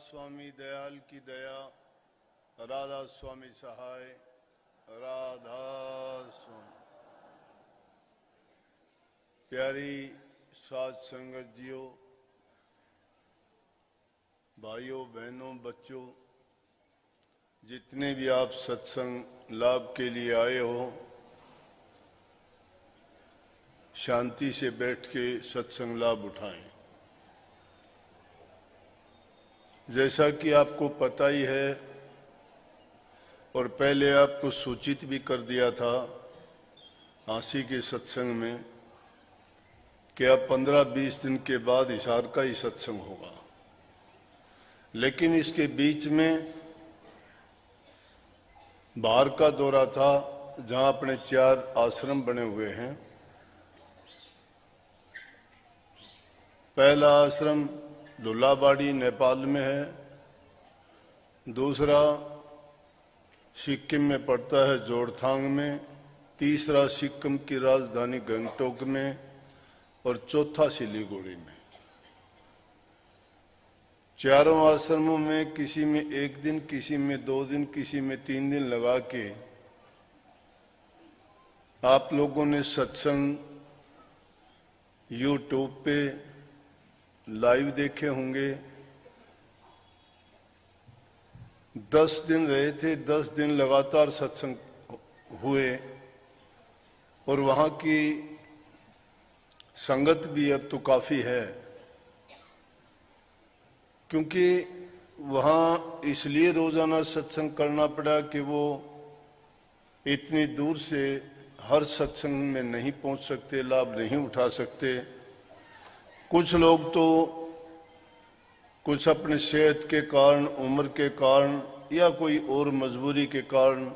स्वामी दयाल की दया, राधा स्वामी सहाय, राधा स्वामी। प्यारी साध संगत जियो, भाइयों बहनों बच्चों, जितने भी आप सत्संग लाभ के लिए आए हो, शांति से बैठ के सत्संग लाभ उठाएं। जैसा कि आपको पता ही है और पहले आपको सूचित भी कर दिया था आशी के सत्संग में कि अब 15-20 दिन के बाद हिसार का ही सत्संग होगा। लेकिन इसके बीच में बाहर का दौरा था, जहां अपने 4 आश्रम बने हुए हैं। पहला आश्रम लुलाबाड़ी नेपाल में है, दूसरा सिक्किम में पड़ता है जोरथांग में, तीसरा सिक्किम की राजधानी गंगटोक में और चौथा सिलीगुड़ी में। चारों आश्रमों में किसी में 1 दिन, किसी में 2 दिन, किसी में 3 दिन लगा के आप लोगों ने सत्संग YouTube पे लाइव देखे होंगे। 10 दिन रहे थे, 10 दिन लगातार सत्संग हुए और वहां की संगत भी अब तो काफी है, क्योंकि वहां इसलिए रोजाना सत्संग करना पड़ा कि वो इतनी दूर से हर सत्संग में नहीं पहुंच सकते, लाभ नहीं उठा सकते। कुछ लोग तो कुछ अपने सेहत के कारण, उम्र के कारण या कोई और मजबूरी के कारण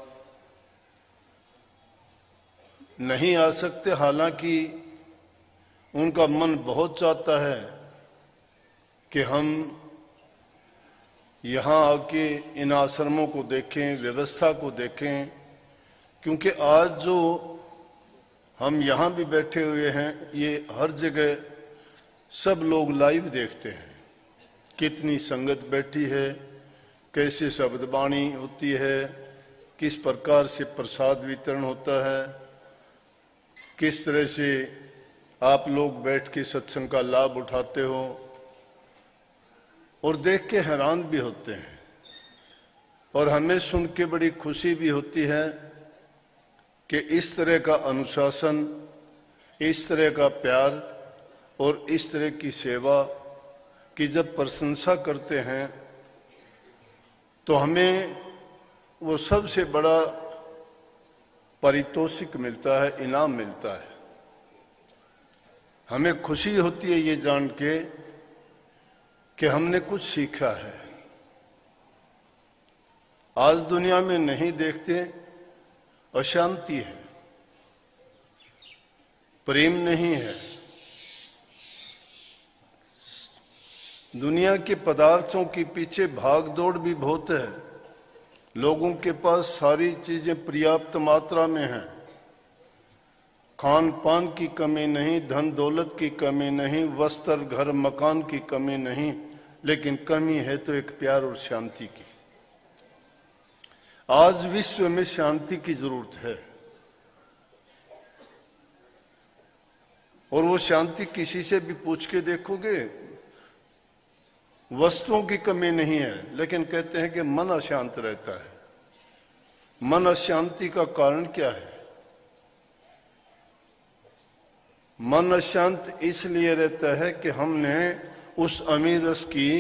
नहीं आ सकते। हालांकि उनका मन बहुत चाहता है कि हम यहाँ आके इन आश्रमों को देखें, व्यवस्था को देखें, क्योंकि आज जो हम यहाँ भी बैठे हुए हैं, ये हर जगह सब लोग लाइव देखते हैं कितनी संगत बैठी है, कैसे शब्द वाणी होती है, किस प्रकार से प्रसाद वितरण होता है, किस तरह से आप लोग बैठ के सत्संग का लाभ उठाते हो, और देख के हैरान भी होते हैं। और हमें सुन के बड़ी खुशी भी होती है कि इस तरह का अनुशासन, इस तरह का प्यार और इस तरह की सेवा की जब प्रशंसा करते हैं तो हमें वो सबसे बड़ा पारितोषिक मिलता है, इनाम मिलता है। हमें खुशी होती है ये जान के कि हमने कुछ सीखा है। आज दुनिया में नहीं देखते, अशांति है, प्रेम नहीं है, दुनिया के पदार्थों के पीछे भाग दौड़ भी बहुत है। लोगों के पास सारी चीजें पर्याप्त मात्रा में हैं, खान पान की कमी नहीं, धन दौलत की कमी नहीं, वस्त्र घर मकान की कमी नहीं, लेकिन कमी है तो एक प्यार और शांति की। आज विश्व में शांति की जरूरत है, और वो शांति किसी से भी पूछ के देखोगे, वस्तुओं की कमी नहीं है, लेकिन कहते हैं कि मन अशांत रहता है। मन अशांति का कारण क्या है? मन अशांत इसलिए रहता है कि हमने उस अमीर रस की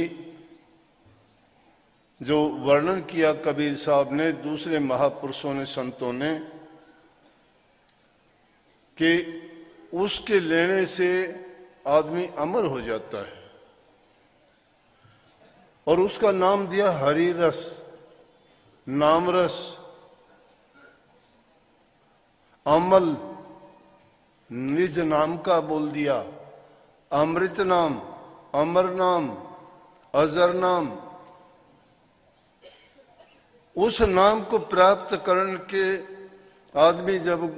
जो वर्णन किया कबीर साहब ने, दूसरे महापुरुषों ने, संतों ने, कि उसके लेने से आदमी अमर हो जाता है, और उसका नाम दिया हरि रस, नाम रस, अमल, निज नाम का बोल दिया, अमृत नाम, अमर नाम, अजर नाम। उस नाम को प्राप्त करने के आदमी जब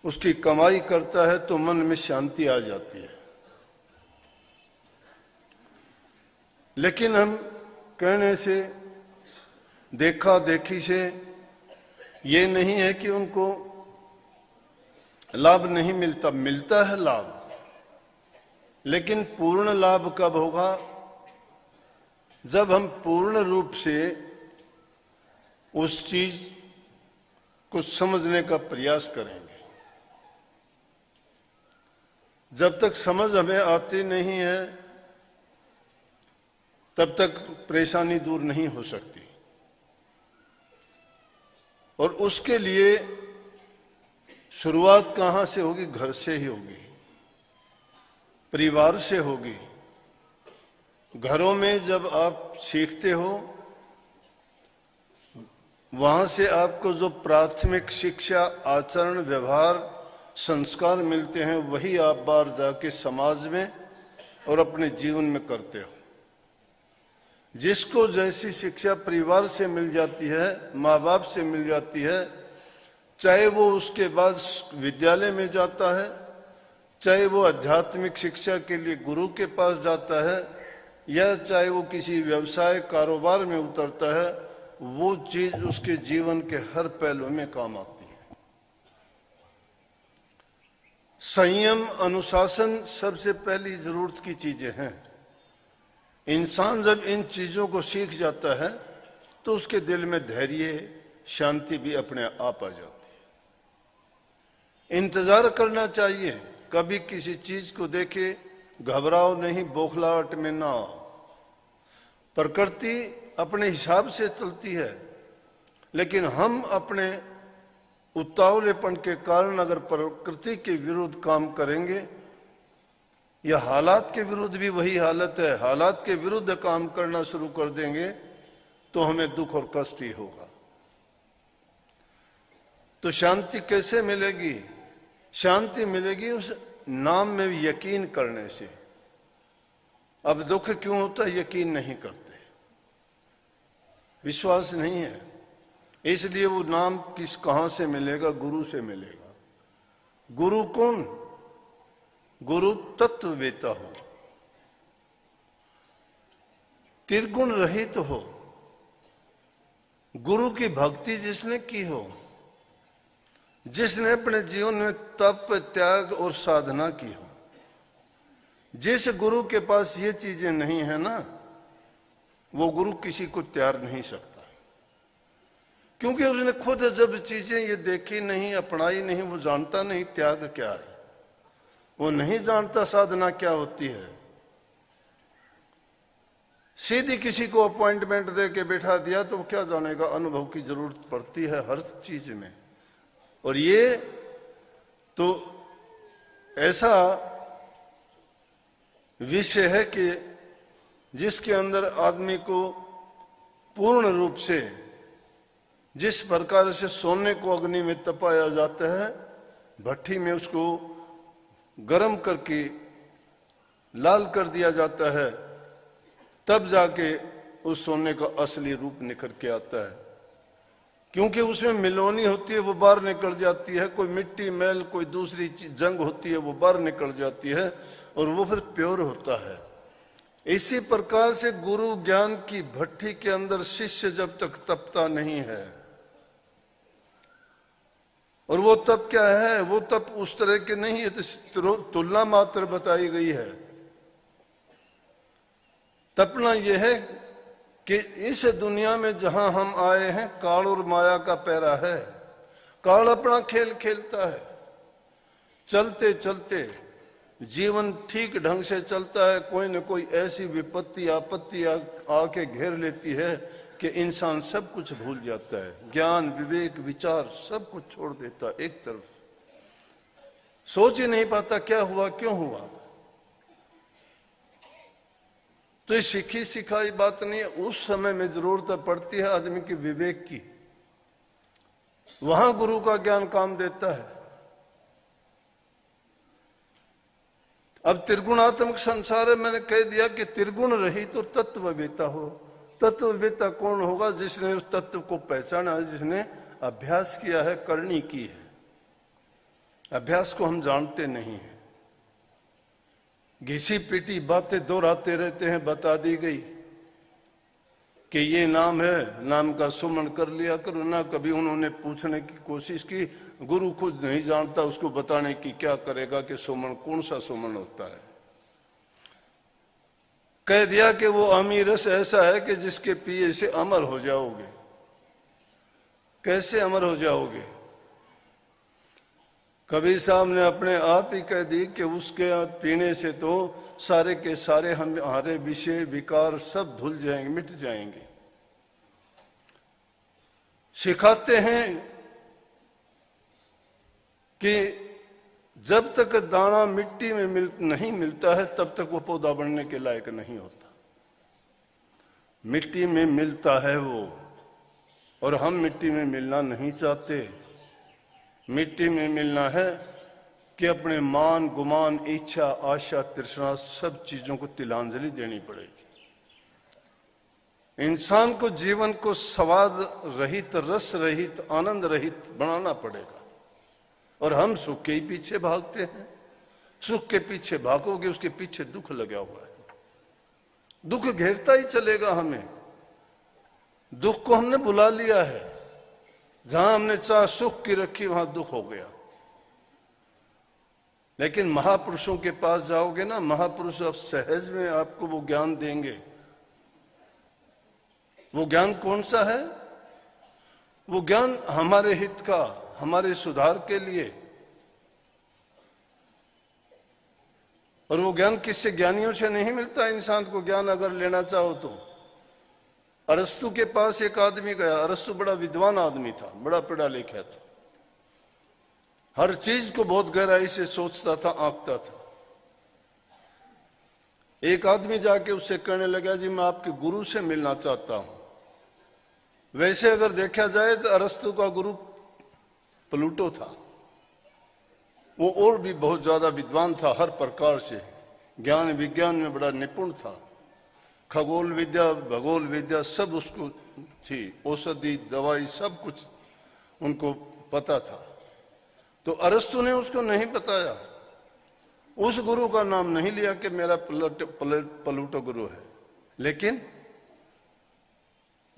उसकी कमाई करता है तो मन में शांति आ जाती है। लेकिन हम कहने से, देखा देखी से ये नहीं है कि उनको लाभ नहीं मिलता, मिलता है लाभ, लेकिन पूर्ण लाभ कब होगा? जब हम पूर्ण रूप से उस चीज को समझने का प्रयास करेंगे। जब तक समझ हमें आती नहीं है तब तक परेशानी दूर नहीं हो सकती। और उसके लिए शुरुआत कहां से होगी? घर से ही होगी, परिवार से होगी। घरों में जब आप सीखते हो, वहां से आपको जो प्राथमिक शिक्षा, आचरण, व्यवहार, संस्कार मिलते हैं, वही आप बाहर जाके समाज में और अपने जीवन में करते हो। जिसको जैसी शिक्षा परिवार से मिल जाती है, माँ बाप से मिल जाती है, चाहे वो उसके बाद विद्यालय में जाता है, चाहे वो आध्यात्मिक शिक्षा के लिए गुरु के पास जाता है, या चाहे वो किसी व्यवसाय कारोबार में उतरता है, वो चीज उसके जीवन के हर पहलू में काम आती है। संयम, अनुशासन सबसे पहली जरूरत की चीजें हैं। इंसान जब इन चीजों को सीख जाता है तो उसके दिल में धैर्य, शांति भी अपने आप आ जाती है। इंतजार करना चाहिए, कभी किसी चीज को देखे घबराओ नहीं, बौखलाहट में ना आओ। प्रकृति अपने हिसाब से चलती है, लेकिन हम अपने उतावलेपन के कारण अगर प्रकृति के विरुद्ध काम करेंगे, या हालात के विरुद्ध भी वही हालत है, हालात के विरुद्ध काम करना शुरू कर देंगे तो हमें दुख और कष्ट ही होगा। तो शांति कैसे मिलेगी? शांति मिलेगी उस नाम में यकीन करने से। अब दुख क्यों होता है? यकीन नहीं करते, विश्वास नहीं है। इसलिए वो नाम कहां से मिलेगा? गुरु से मिलेगा। गुरु कौन? गुरु तत्ववेता हो, त्रिगुण रहित हो, गुरु की भक्ति जिसने की हो, जिसने अपने जीवन में तप, त्याग और साधना की हो। जिस गुरु के पास ये चीजें नहीं है ना, वो गुरु किसी को त्याग नहीं सकता, क्योंकि उसने खुद जब चीजें ये देखी नहीं, अपनाई नहीं, वो जानता नहीं त्याग क्या है, वो नहीं जानता साधना क्या होती है। सीधी किसी को अपॉइंटमेंट दे के बैठा दिया तो वो क्या जानेगा? अनुभव की जरूरत पड़ती है हर चीज में। और ये तो ऐसा विषय है कि जिसके अंदर आदमी को पूर्ण रूप से, जिस प्रकार से सोने को अग्नि में तपाया जाता है, भट्टी में उसको गर्म करके लाल कर दिया जाता है, तब जाके उस सोने का असली रूप निखर के आता है। क्योंकि उसमें मिलोनी होती है, वो बाहर निकल जाती है। कोई मिट्टी, मैल, कोई दूसरी जंग होती है, वो बाहर निकल जाती है और वो फिर प्योर होता है। इसी प्रकार से गुरु ज्ञान की भट्टी के अंदर शिष्य जब तक तपता नहीं है, और वो तप क्या है? वो तप उस तरह के नहीं है, तो तुलना मात्र बताई गई है। तपना यह है कि इस दुनिया में जहां हम आए हैं, काल और माया का पैरा है। काल अपना खेल खेलता है, चलते चलते जीवन ठीक ढंग से चलता है, कोई न कोई ऐसी विपत्ति, आपत्ति आके घेर लेती है कि इंसान सब कुछ भूल जाता है। ज्ञान, विवेक, विचार सब कुछ छोड़ देता है एक तरफ, सोच ही नहीं पाता क्या हुआ, क्यों हुआ। तो ये सीखी सिखाई बात नहीं है। उस समय में जरूरत पड़ती है आदमी की विवेक की, वहां गुरु का ज्ञान काम देता है। अब त्रिगुणात्मक संसार है, मैंने कह दिया कि त्रिगुण रही तो तत्ववेता हो। तत्ववेता कौन होगा? जिसने उस तत्व को पहचाना है, जिसने अभ्यास किया है, करनी की है। अभ्यास को हम जानते नहीं है, घिसी पीटी बातें दोहराते रहते हैं, बता दी गई। कि ये नाम है, नाम का सुमन कर लिया करो। ना कभी उन्होंने पूछने की कोशिश की। गुरु खुद नहीं जानता, उसको बताने की क्या करेगा कि सुमन कौन सा सुमन होता है। कह दिया कि वो अमी रस ऐसा है कि जिसके पिए से अमर हो जाओगे। कैसे अमर हो जाओगे? कबीर साहब ने अपने आप ही कह दी कि उसके पीने से तो सारे के सारे हमारे विषय विकार सब धुल जाएंगे, मिट जाएंगे। सिखाते हैं कि जब तक दाना मिट्टी में नहीं मिलता है तब तक वो पौधा बनने के लायक नहीं होता। मिट्टी में मिलता है वो, और हम मिट्टी में मिलना नहीं चाहते। मिट्टी में मिलना है कि अपने मान गुमान इच्छा आशा तृष्णा सब चीजों को तिलांजलि देनी पड़ेगी। इंसान को जीवन को स्वाद रहित, रस रहित, आनंद रहित बनाना पड़ेगा। और हम सुख के ही पीछे भागते हैं। सुख के पीछे भागोगे, उसके पीछे दुख लगा हुआ है। दुख घेरता ही चलेगा हमें। दुख को हमने बुला लिया है। जहां हमने चाह सुख की रखी वहां दुख हो गया। लेकिन महापुरुषों के पास जाओगे ना, महापुरुष अब सहज में आपको वो ज्ञान देंगे। वो ज्ञान कौन सा है? वो ज्ञान हमारे हित का, हमारे सुधार के लिए। और वो ज्ञान किससे? ज्ञानियों से नहीं मिलता इंसान को ज्ञान अगर लेना चाहो तो। अरस्तु के पास एक आदमी गया। अरस्तु बड़ा विद्वान आदमी था, बड़ा पढ़ा लिखा था, हर चीज को बहुत गहराई से सोचता था, आंकता था। एक आदमी जाके उससे कहने लगा, जी मैं आपके गुरु से मिलना चाहता हूं। वैसे अगर देखा जाए तो अरस्तु का गुरु प्लूटो था। वो और भी बहुत ज्यादा विद्वान था, हर प्रकार से ज्ञान विज्ञान में बड़ा निपुण था। खगोल विद्या, भगोल विद्या सब उसको थी, औषधि दवाई सब कुछ उनको पता था। तो अरस्तु ने उसको नहीं बताया, उस गुरु का नाम नहीं लिया कि मेरा प्लूटो गुरु है। लेकिन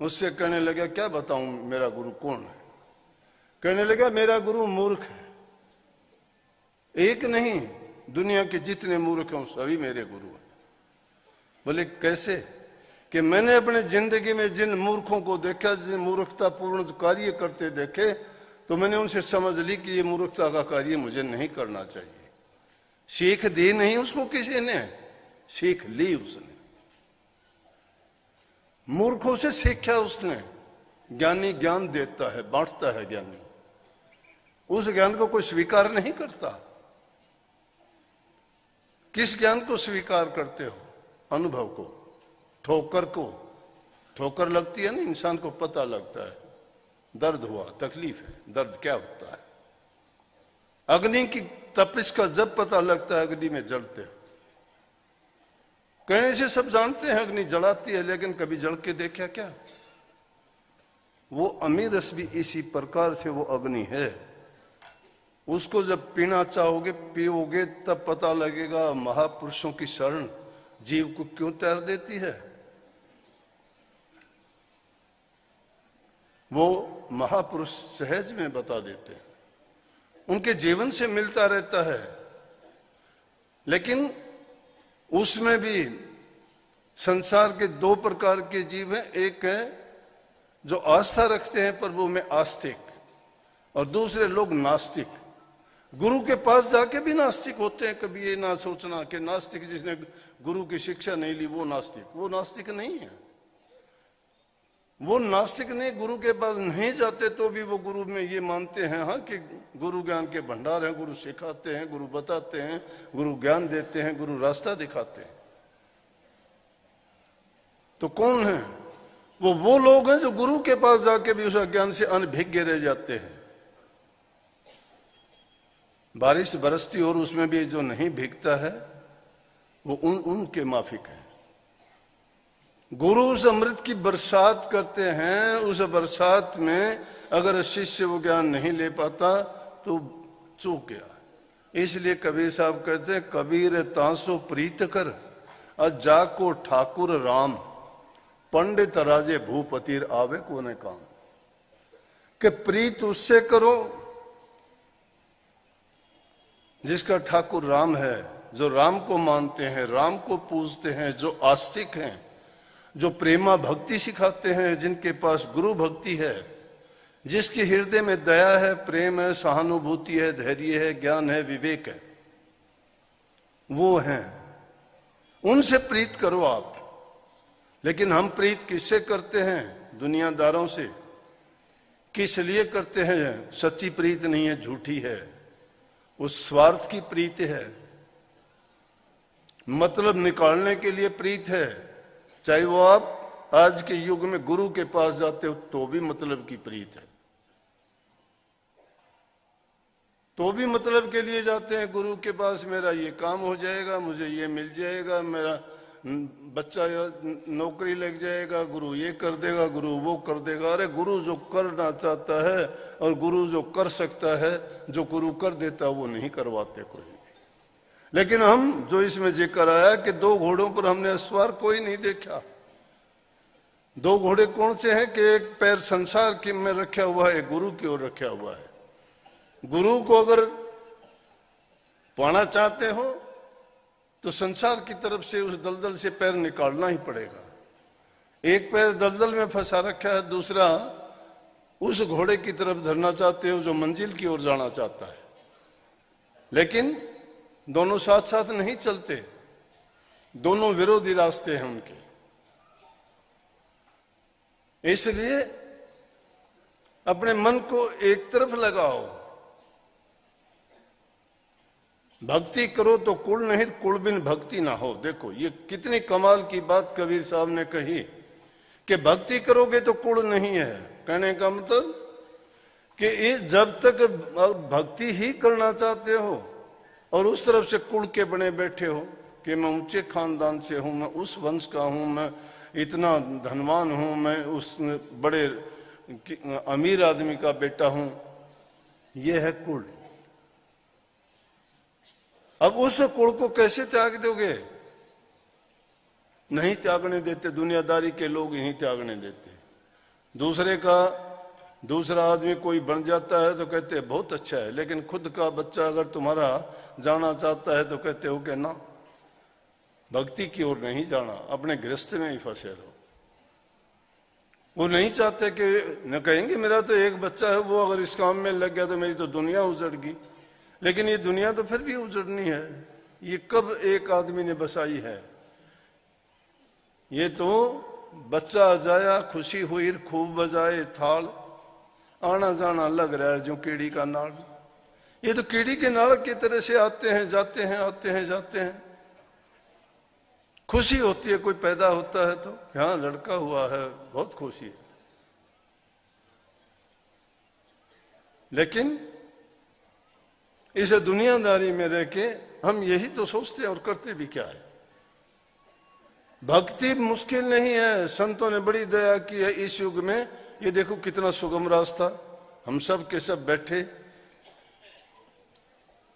उससे कहने लगा, क्या बताऊं मेरा गुरु कौन है? कहने लगा, मेरा गुरु मूर्ख है। एक नहीं, दुनिया के जितने मूर्ख हैं सभी मेरे गुरु हैं। बोले कैसे? कि मैंने अपने जिंदगी में जिन मूर्खों को देखा, जिन मूर्खतापूर्ण कार्य करते देखे, तो मैंने उनसे समझ ली कि ये मूर्खता का कार्य मुझे नहीं करना चाहिए। सीख दी नहीं उसको किसी ने, सीख ली उसने। मूर्खों से सीखा उसने। ज्ञानी ज्ञान देता है, बांटता है ज्ञानी। उस ज्ञान को कोई स्वीकार नहीं करता। किस ज्ञान को स्वीकार करते हो? अनुभव को, ठोकर को। ठोकर लगती है ना, इंसान को पता लगता है दर्द हुआ, तकलीफ है, दर्द क्या होता है। अग्नि की तपिश का जब पता लगता है, अग्नि में जलते हैं। कहने से सब जानते हैं अग्नि जलाती है, लेकिन कभी जल के देखा क्या? वो अमीर रस भी इसी प्रकार से वो अग्नि है। उसको जब पीना चाहोगे, पियोगे, तब पता लगेगा महापुरुषों की शरण जीव को क्यों तैर देती है। वो महापुरुष सहज में बता देते हैं, उनके जीवन से मिलता रहता है। लेकिन उसमें भी संसार के दो प्रकार के जीव हैं। एक है जो आस्था रखते हैं प्रभु में, आस्तिक, और दूसरे लोग नास्तिक। गुरु के पास जाके भी नास्तिक होते हैं। कभी ये ना सोचना कि नास्तिक जिसने गुरु की शिक्षा नहीं ली वो नास्तिक। वो नास्तिक नहीं है। वो नास्तिक नहीं, गुरु के पास नहीं जाते तो भी वो गुरु में ये मानते हैं, हाँ, कि गुरु ज्ञान के भंडार हैं, गुरु सिखाते हैं, गुरु बताते हैं, गुरु ज्ञान देते हैं, गुरु रास्ता दिखाते हैं। तो कौन है वो लोग हैं जो गुरु के पास जाके भी उस अज्ञान से अनभिज्ञ रह जाते हैं। बारिश बरसती और उसमें भी जो नहीं भीगता है वो उनके माफिक है। गुरु उस अमृत की बरसात करते हैं। उस बरसात में अगर शिष्य वो ज्ञान नहीं ले पाता तो चूक गया। इसलिए कबीर साहब कहते हैं, कबीर तांसो प्रीत कर, जाको ठाकुर राम, पंडित राजे भूपतिर आवे कोने काम, कि प्रीत उससे करो जिसका ठाकुर राम है, जो राम को मानते हैं, राम को पूजते हैं, जो आस्तिक हैं, जो प्रेमा भक्ति सिखाते हैं, जिनके पास गुरु भक्ति है, जिसके हृदय में दया है, प्रेम है, सहानुभूति है, धैर्य है, ज्ञान है, विवेक है, वो हैं, उनसे प्रीत करो आप। लेकिन हम प्रीत किससे करते हैं? दुनियादारों से। किस लिए करते हैं? सच्ची प्रीत नहीं है, झूठी है, उस स्वार्थ की प्रीत है, मतलब निकालने के लिए प्रीत है। चाहे वो आप आज के युग में गुरु के पास जाते हो तो भी मतलब की प्रीत है, तो भी मतलब के लिए जाते हैं गुरु के पास, मेरा ये काम हो जाएगा, मुझे ये मिल जाएगा, मेरा बच्चा नौकरी लग जाएगा, गुरु ये कर देगा, गुरु वो कर देगा। अरे गुरु जो करना चाहता है और गुरु जो कर सकता है, जो गुरु कर देता है वो नहीं करवाते कोई। लेकिन हम जो इसमें जिक्र आया कि 2 घोड़ों पर हमने सवार कोई नहीं देखा। 2 घोड़े कौन से हैं? कि एक पैर संसार के में रखा हुआ है, गुरु की ओर रखा हुआ है। गुरु को अगर पाना चाहते हो तो संसार की तरफ से उस दलदल से पैर निकालना ही पड़ेगा। एक पैर दलदल में फंसा रखा है, दूसरा उस घोड़े की तरफ धरना चाहते हो जो मंजिल की ओर जाना चाहता है। लेकिन दोनों साथ साथ नहीं चलते, दोनों विरोधी रास्ते हैं उनके। इसलिए अपने मन को एक तरफ लगाओ, भक्ति करो तो कुल नहीं, कुल बिन भक्ति ना हो। देखो ये कितनी कमाल की बात कबीर साहब ने कही कि भक्ति करोगे तो कुल नहीं है। कहने का मतलब कि जब तक भक्ति ही करना चाहते हो और उस तरफ से कुल के बने बैठे हो कि मैं ऊंचे खानदान से हूं, मैं उस वंश का हूं, मैं इतना धनवान हूं, मैं उस बड़े अमीर आदमी का बेटा हूं, यह है कुल। अब उस कुल को कैसे त्याग दोगे? नहीं त्यागने देते, दुनियादारी के लोग नहीं त्यागने देते। दूसरा आदमी कोई बन जाता है तो कहते हैं बहुत अच्छा है, लेकिन खुद का बच्चा अगर तुम्हारा जाना चाहता है तो कहते हो कि ना, भक्ति की ओर नहीं जाना, अपने गृहस्थ में ही फंसे रहो। वो नहीं चाहते कि न कहेंगे मेरा तो एक बच्चा है, वो अगर इस काम में लग गया तो मेरी तो दुनिया उजड़ गई। लेकिन ये दुनिया तो फिर भी उजड़नी है, ये कब एक आदमी ने बसाई है? ये तो बच्चा जाया, खुशी हुई, खूब बजाए थाल, आना जाना लग रहा है जो कीड़ी का नाड़। ये तो कीड़ी के नाड़ की तरह से आते हैं जाते हैं, आते हैं जाते हैं। खुशी होती है कोई पैदा होता है तो, हाँ लड़का हुआ है, बहुत खुशी है। लेकिन इस दुनियादारी में रह के हम यही तो सोचते हैं और करते भी क्या है। भक्ति मुश्किल नहीं है, संतों ने बड़ी दया की है इस युग में। ये देखो कितना सुगम रास्ता, हम सब के सब बैठे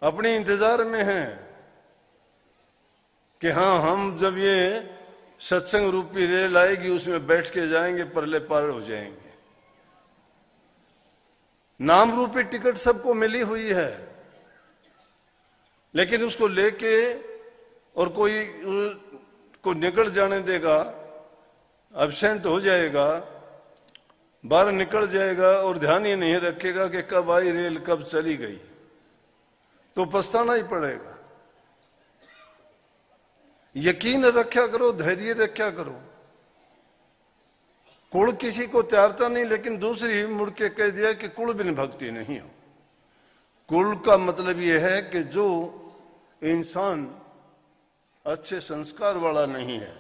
अपने इंतजार में हैं कि हाँ हम जब ये सत्संग रूपी रेल आएगी उसमें बैठ के जाएंगे, परले पार हो जाएंगे। नाम रूपी टिकट सबको मिली हुई है, लेकिन उसको लेके और कोई को निकल जाने देगा, एब्सेंट हो जाएगा, बाहर निकल जाएगा और ध्यान ही नहीं रखेगा कि कब आई रेल कब चली गई, तो पछताना ही पड़ेगा। यकीन रखा करो, धैर्य रखा करो। कुल किसी को त्यारता नहीं, लेकिन दूसरी ही मुड़ के कह दिया कि कुल बिन भक्ति नहीं हो। कुल का मतलब यह है कि जो इंसान अच्छे संस्कार वाला नहीं है,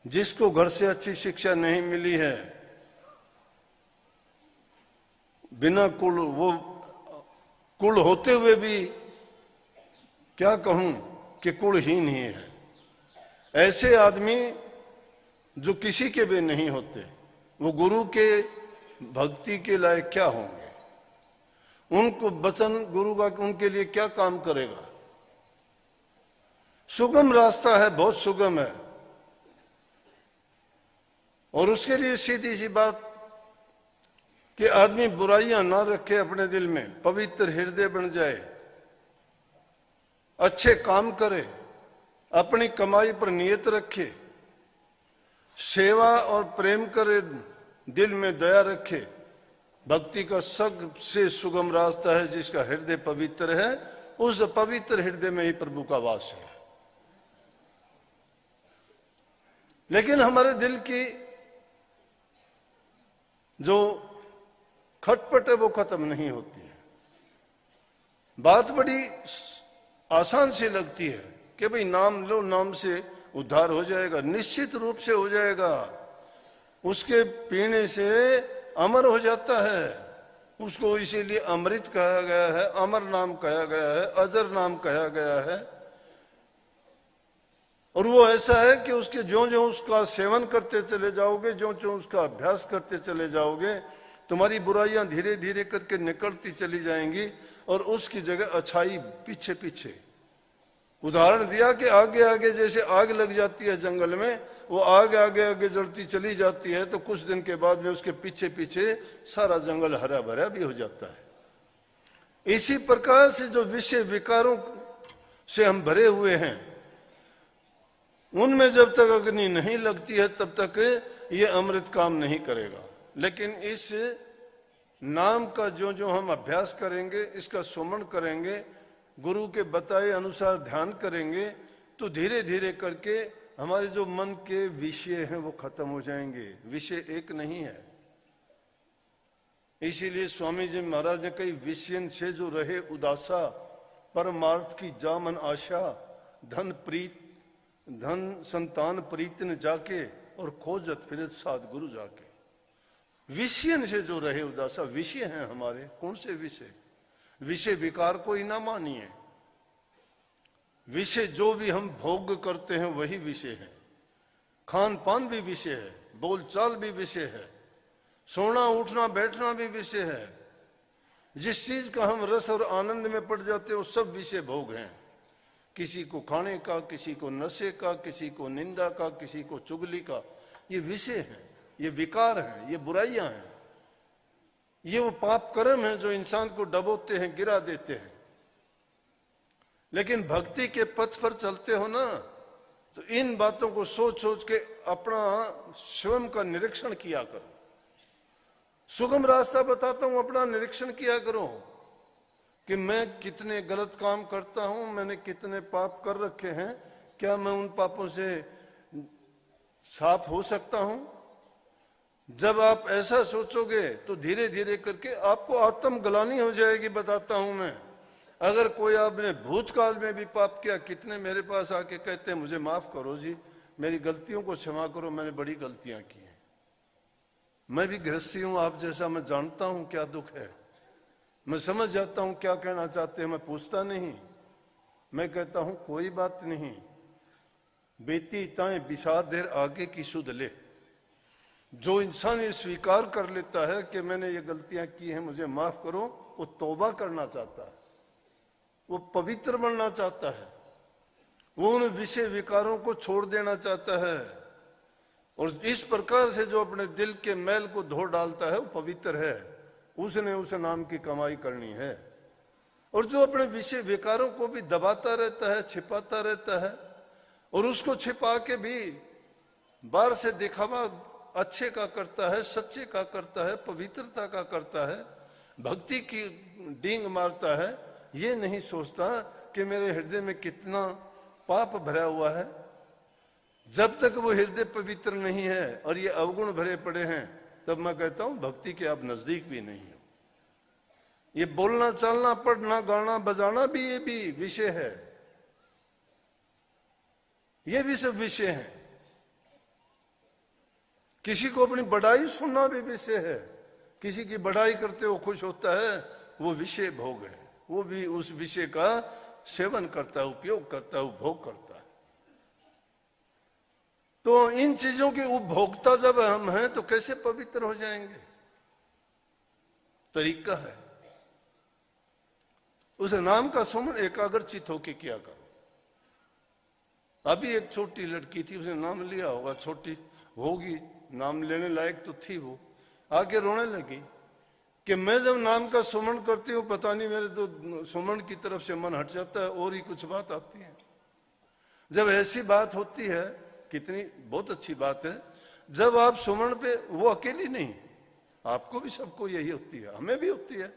जिसको घर से अच्छी शिक्षा नहीं मिली है, बिना कुल, वो कुल होते हुए भी क्या कहूं कि कुलहीन ही है। ऐसे आदमी जो किसी के भी नहीं होते, वो गुरु के भक्ति के लायक क्या होंगे? उनको वचन गुरु का उनके लिए क्या काम करेगा? सुगम रास्ता है, बहुत सुगम है। और उसके लिए सीधी सी बात कि आदमी बुराइयां ना रखे अपने दिल में, पवित्र हृदय बन जाए, अच्छे काम करे, अपनी कमाई पर नियत रखे, सेवा और प्रेम करे, दिल में दया रखे। भक्ति का सबसे सुगम रास्ता है जिसका हृदय पवित्र है, उस पवित्र हृदय में ही प्रभु का वास है। लेकिन हमारे दिल की जो खटपट है वो खत्म नहीं होती है। बात बड़ी आसान सी लगती है कि भाई नाम लो, नाम से उद्धार हो जाएगा। निश्चित रूप से हो जाएगा। उसके पीने से अमर हो जाता है। उसको इसीलिए अमृत कहा गया है, अमर नाम कहा गया है, अजर नाम कहा गया है। और वो ऐसा है कि उसके ज्यों ज्यों उसका सेवन करते चले जाओगे, ज्यों ज्यों उसका अभ्यास करते चले जाओगे, तुम्हारी बुराइयां धीरे धीरे करके निकलती चली जाएंगी और उसकी जगह अच्छाई पीछे पीछे। उदाहरण दिया कि आगे आगे जैसे आग लग जाती है जंगल में, वो आग आगे आगे जलती चली जाती है तो कुछ दिन के बाद में उसके पीछे पीछे सारा जंगल हरा भरा भी हो जाता है। इसी प्रकार से जो विषय विकारों से हम भरे हुए हैं, उनमें जब तक अग्नि नहीं लगती है तब तक ये अमृत काम नहीं करेगा। लेकिन इस नाम का जो हम अभ्यास करेंगे, इसका सुमरण करेंगे, गुरु के बताए अनुसार ध्यान करेंगे, तो धीरे धीरे करके हमारे जो मन के विषय हैं वो खत्म हो जाएंगे। विषय एक नहीं है। इसीलिए स्वामी जी महाराज ने कई विषयन से जो रहे उदासा, परमार्थ की जामन आशा, धन संतान प्रीत न जाके और खोजत फिरत साध गुरु जाके। विषयन से जो रहे उदासा, विषय हैं हमारे। कौन से विषय? विषय विकार को ही ना मानिए। विषय जो भी हम भोग करते हैं वही विषय है। खान पान भी विषय है, बोलचाल भी विषय है, सोना उठना बैठना भी विषय है। जिस चीज का हम रस और आनंद में पड़ जाते हैं वो सब विषय भोग हैं। किसी को खाने का, किसी को नशे का, किसी को निंदा का, किसी को चुगली का। ये विषय है, ये विकार है, ये बुराइयां हैं, ये वो पाप कर्म है जो इंसान को डबोते हैं, गिरा देते हैं। लेकिन भक्ति के पथ पर चलते हो ना, तो इन बातों को सोच सोच के अपना स्वयं का निरीक्षण किया करो। सुगम रास्ता बताता हूं, अपना निरीक्षण किया करो कि मैं कितने गलत काम करता हूं, मैंने कितने पाप कर रखे हैं, क्या मैं उन पापों से साफ हो सकता हूं। जब आप ऐसा सोचोगे तो धीरे धीरे करके आपको आत्मग्लानि हो जाएगी। बताता हूं मैं, अगर कोई आपने भूतकाल में भी पाप किया, कितने मेरे पास आके कहते हैं मुझे माफ करो जी, मेरी गलतियों को क्षमा करो, मैंने बड़ी गलतियां की हैं। मैं भी गृहस्थी हूं आप जैसा, मैं जानता हूं क्या दुख है, मैं समझ जाता हूं क्या कहना चाहते हैं। मैं पूछता नहीं, मैं कहता हूं कोई बात नहीं, बेटी ताए बिसार देर आगे की सुध ले। जो इंसान ये स्वीकार कर लेता है कि मैंने ये गलतियां की हैं, मुझे माफ करो, वो तौबा करना चाहता है, वो पवित्र बनना चाहता है, वो उन विषय विकारों को छोड़ देना चाहता है। और इस प्रकार से जो अपने दिल के मैल को धो डालता है वो पवित्र है। उसने उस नाम की कमाई करनी है। और जो अपने विषय विकारों को भी दबाता रहता है, छिपाता रहता है, और उसको छिपा के भी बाहर से दिखावा अच्छे का करता है, सच्चे का करता है, पवित्रता का करता है, भक्ति की डींग मारता है, ये नहीं सोचता कि मेरे हृदय में कितना पाप भरा हुआ है। जब तक वो हृदय पवित्र नहीं है और ये अवगुण भरे पड़े हैं, तब मैं कहता हूं भक्ति के आप नजदीक भी नहीं हो। ये बोलना चालना, पढ़ना गाना बजाना भी ये भी विषय है, ये भी सब विषय है। किसी को अपनी बढ़ाई सुनना भी विषय है। किसी की बढ़ाई करते हो खुश होता है, वो विषय भोग है। वो भी उस विषय का सेवन करता है, उपयोग करता है, उपभोग करता है। तो इन चीजों के उपभोक्ता जब हम हैं तो कैसे पवित्र हो जाएंगे? तरीका है, उस नाम का सुमन एकाग्रचित होके किया करो। अभी एक छोटी लड़की थी, उसने नाम लिया होगा, छोटी होगी, नाम लेने लायक तो थी वो, आके रोने लगी कि मैं जब नाम का सुमरण करती हूँ पता नहीं मेरे तो सुमरण की तरफ से मन हट जाता है और ही कुछ बात आती है। जब ऐसी बात होती है, कितनी बहुत अच्छी बात है, जब आप सुमरण पे, वो अकेली नहीं, आपको भी सबको यही होती है, हमें भी होती है।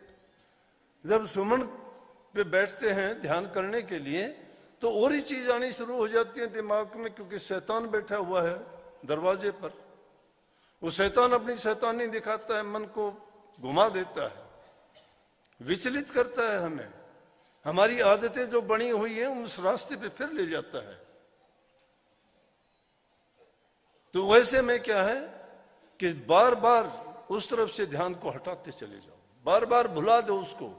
जब सुमरण पे बैठते हैं ध्यान करने के लिए तो और ही चीज आनी शुरू हो जाती है दिमाग में, क्योंकि शैतान बैठा हुआ है दरवाजे पर। वो शैतान अपनी शैतानी दिखाता है, मन को घुमा देता है, विचलित करता है हमें, हमारी आदतें जो बनी हुई हैं उस रास्ते पे फिर ले जाता है। तो वैसे में क्या है कि बार बार उस तरफ से ध्यान को हटाते चले जाओ, बार बार भुला दो उसको।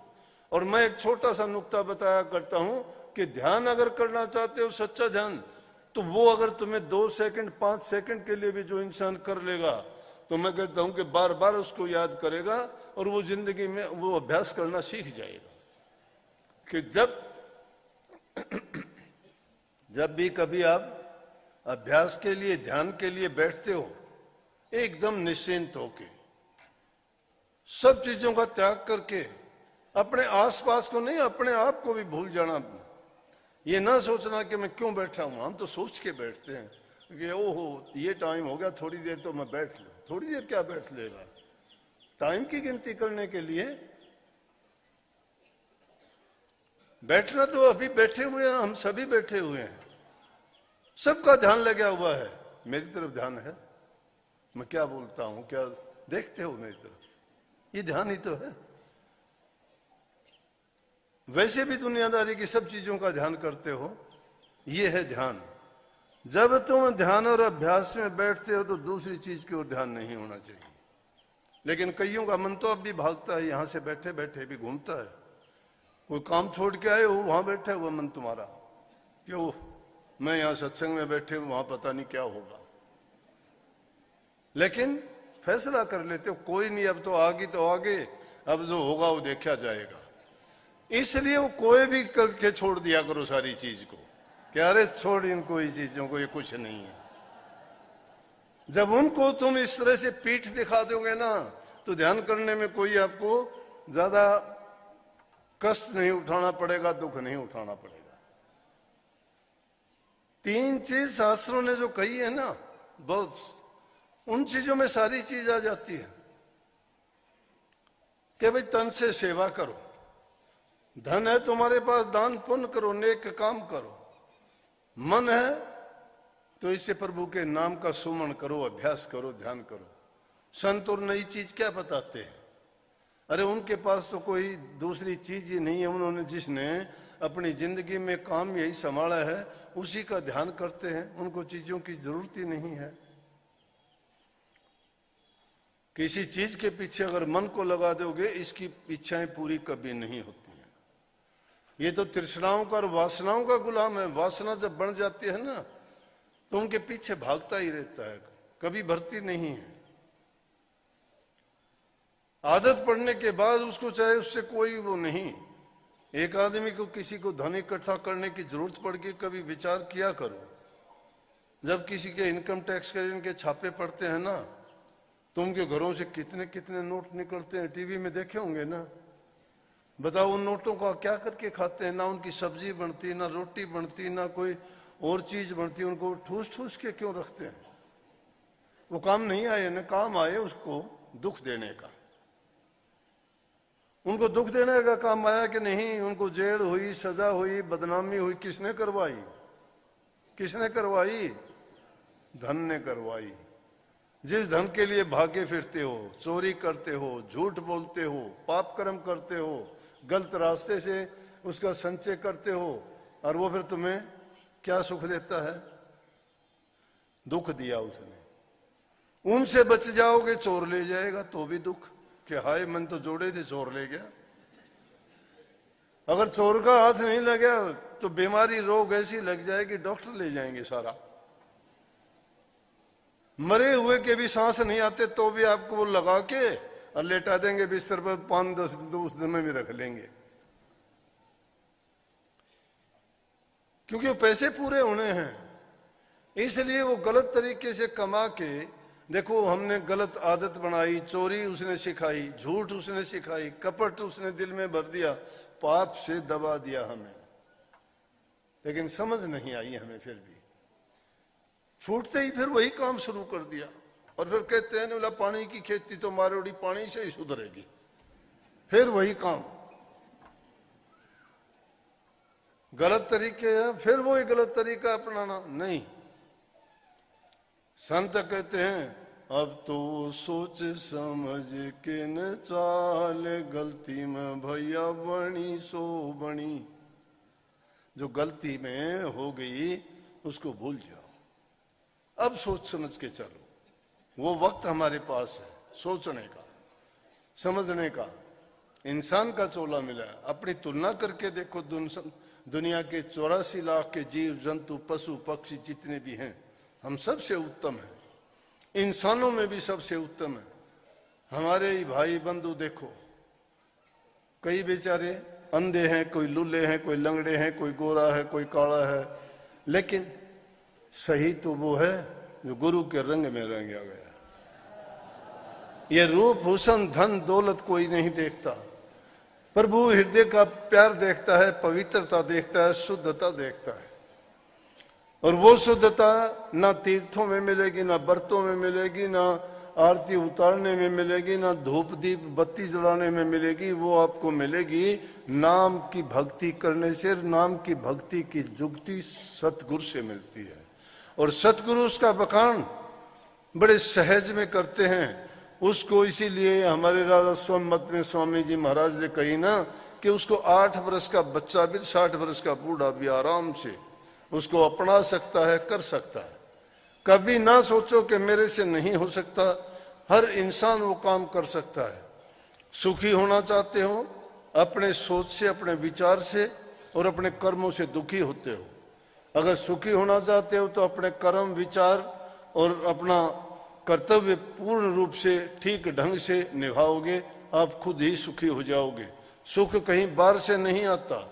और मैं एक छोटा सा नुक्ता बताया करता हूं कि ध्यान अगर करना चाहते हो सच्चा ध्यान, तो वो अगर तुम्हें 2 सेकंड 5 सेकंड के लिए भी जो इंसान कर लेगा, तो मैं कहता हूं कि बार बार उसको याद करेगा और वो जिंदगी में वो अभ्यास करना सीख जाएगा कि जब भी कभी आप अभ्यास के लिए ध्यान के लिए बैठते हो, एकदम निश्चिंत होके, सब चीजों का त्याग करके, अपने आसपास को नहीं अपने आप को भी भूल जाना। ये ना सोचना कि मैं क्यों बैठा हूं, हम तो सोच के बैठते हैं कि ओहो ये टाइम हो गया, थोड़ी देर तो मैं बैठ लूं। थोड़ी देर क्या बैठ लेगा, टाइम की गिनती करने के लिए बैठना तो अभी बैठे हुए हैं, हम सभी बैठे हुए हैं, सबका ध्यान लगा हुआ है। मेरी तरफ ध्यान है, मैं क्या बोलता हूं, क्या देखते हो मेरी तरफ, ये ध्यान ही तो है। वैसे भी दुनियादारी की सब चीजों का ध्यान करते हो, ये है ध्यान। जब तुम ध्यान और अभ्यास में बैठते हो तो दूसरी चीज की ओर ध्यान नहीं होना चाहिए। लेकिन कईयों का मन तो अब भी भागता है, यहां से बैठे बैठे भी घूमता है। कोई काम छोड़ के आए हो, वहां बैठा हुआ मन तुम्हारा, क्यों मैं यहां सत्संग में बैठे हूं, वहां पता नहीं क्या होगा। लेकिन फैसला कर लेते हो कोई नहीं, अब तो आगे तो आगे, अब जो होगा वो देखा जाएगा। इसलिए वो कोई भी करके छोड़ दिया करो सारी चीज को, कि अरे छोड़ इनको, ये चीजों को, ये कुछ नहीं है। जब उनको तुम इस तरह से पीठ दिखा दोगे ना, तो ध्यान करने में कोई आपको ज्यादा कष्ट नहीं उठाना पड़ेगा, दुख नहीं उठाना पड़ेगा। 3 चीज शास्त्रों ने जो कही है ना, बहुत, उन चीजों में सारी चीज आ जाती है कि भाई तन से सेवा करो, धन है तुम्हारे पास दान पुण्य करो, नेक काम करो, मन है तो इससे प्रभु के नाम का सुमरण करो, अभ्यास करो, ध्यान करो। संत और नई चीज क्या बताते हैं, अरे उनके पास तो कोई दूसरी चीज ही नहीं है, उन्होंने जिसने अपनी जिंदगी में काम यही संभाला है उसी का ध्यान करते हैं, उनको चीजों की जरूरत ही नहीं है। किसी चीज के पीछे अगर मन को लगा दोगे, इसकी इच्छाएं पूरी कभी नहीं होती हैं। ये तो तृष्णाओं का और वासनाओं का गुलाम है। वासना जब बन जाती है ना, तो उनके पीछे भागता ही रहता है, कभी भरती नहीं है। आदत पड़ने के बाद उसको चाहे उससे कोई वो नहीं। एक आदमी को किसी को धन इकट्ठा करने की जरूरत पड़ गई, कभी विचार किया करो, जब किसी के इनकम टैक्स के इनके छापे पड़ते हैं ना, तो उनके घरों से कितने कितने नोट निकलते हैं, टीवी में देखे होंगे ना। बताओ उन नोटों का क्या करके खाते हैं, ना उनकी सब्जी बनती, ना रोटी बनती, ना कोई और चीज बनती, उनको ठूस ठूस के क्यों रखते हैं? वो काम नहीं आए ना, काम आए उसको दुख देने का। उनको दुख देने का काम आया कि नहीं, उनको जेल हुई, सजा हुई, बदनामी हुई, किसने करवाई? किसने करवाई? धन ने करवाई। जिस धन के लिए भागे फिरते हो, चोरी करते हो, झूठ बोलते हो, पाप कर्म करते हो, गलत रास्ते से उसका संचय करते हो, और वो फिर तुम्हें क्या सुख देता है? दुख दिया उसने। उनसे बच जाओगे, चोर ले जाएगा तो भी दुख, कि हाय मन तो जोड़े थे, चोर ले गया। अगर चोर का हाथ नहीं लगा तो बीमारी रोग ऐसी लग जाएगी, डॉक्टर ले जाएंगे सारा। मरे हुए के भी सांस नहीं आते तो भी आपको वो लगा के और लेटा देंगे बिस्तर पर, 5-10 दिन में भी रख लेंगे, क्योंकि वो पैसे पूरे होने हैं। इसलिए वो गलत तरीके से कमा के देखो हमने गलत आदत बनाई, चोरी उसने सिखाई, झूठ उसने सिखाई, कपट उसने दिल में भर दिया, पाप से दबा दिया हमें, लेकिन समझ नहीं आई हमें। फिर भी छूटते ही फिर वही काम शुरू कर दिया, और फिर कहते हैं बोला पानी की खेती तो मारोड़ी पानी से ही सुधरेगी, फिर वही काम, गलत तरीके है, फिर वही गलत तरीका अपनाना। नहीं, संत कहते हैं अब तो सोच समझ के न चाल, गलती में भैया बनी सो बनी। जो गलती में हो गई उसको भूल जाओ, अब सोच समझ के चलो। वो वक्त हमारे पास है सोचने का, समझने का। इंसान का चोला मिला है, अपनी तुलना करके देखो। दुनिया के 84 लाख के जीव जंतु पशु पक्षी जितने भी हैं, हम सबसे उत्तम हैं, इंसानों में भी सबसे उत्तम है। हमारे ही भाई बंधु देखो, कई बेचारे अंधे हैं, कोई लुल्ले हैं, कोई लंगड़े हैं, कोई गोरा है, कोई काला है, लेकिन सही तो वो है जो गुरु के रंग में रंगा गया। ये रूप हुसन धन दौलत कोई नहीं देखता, प्रभु हृदय का प्यार देखता है, पवित्रता देखता है, शुद्धता देखता है। और वो शुद्धता ना तीर्थों में मिलेगी, ना व्रतों में मिलेगी, ना आरती उतारने में मिलेगी, ना धूप दीप बत्ती जलाने में मिलेगी। वो आपको मिलेगी नाम की भक्ति करने से। नाम की भक्ति की जुगती सतगुरु से मिलती है, और सतगुरु उसका बखान बड़े सहज में करते हैं उसको। इसीलिए हमारे राजा सोममत में स्वामी जी महाराज ने कही ना कि उसको 8 वर्ष का बच्चा भी 60 वर्ष का बूढ़ा भी आराम से उसको अपना सकता है, कर सकता है। कभी ना सोचो कि मेरे से नहीं हो सकता, हर इंसान वो काम कर सकता है। सुखी होना चाहते हो, अपने सोच से, अपने विचार से और अपने कर्मों से दुखी होते हो। अगर सुखी होना चाहते हो तो अपने कर्म विचार और अपना कर्तव्य पूर्ण रूप से ठीक ढंग से निभाओगे, आप खुद ही सुखी हो जाओगे। सुख कहीं बाहर से नहीं आता,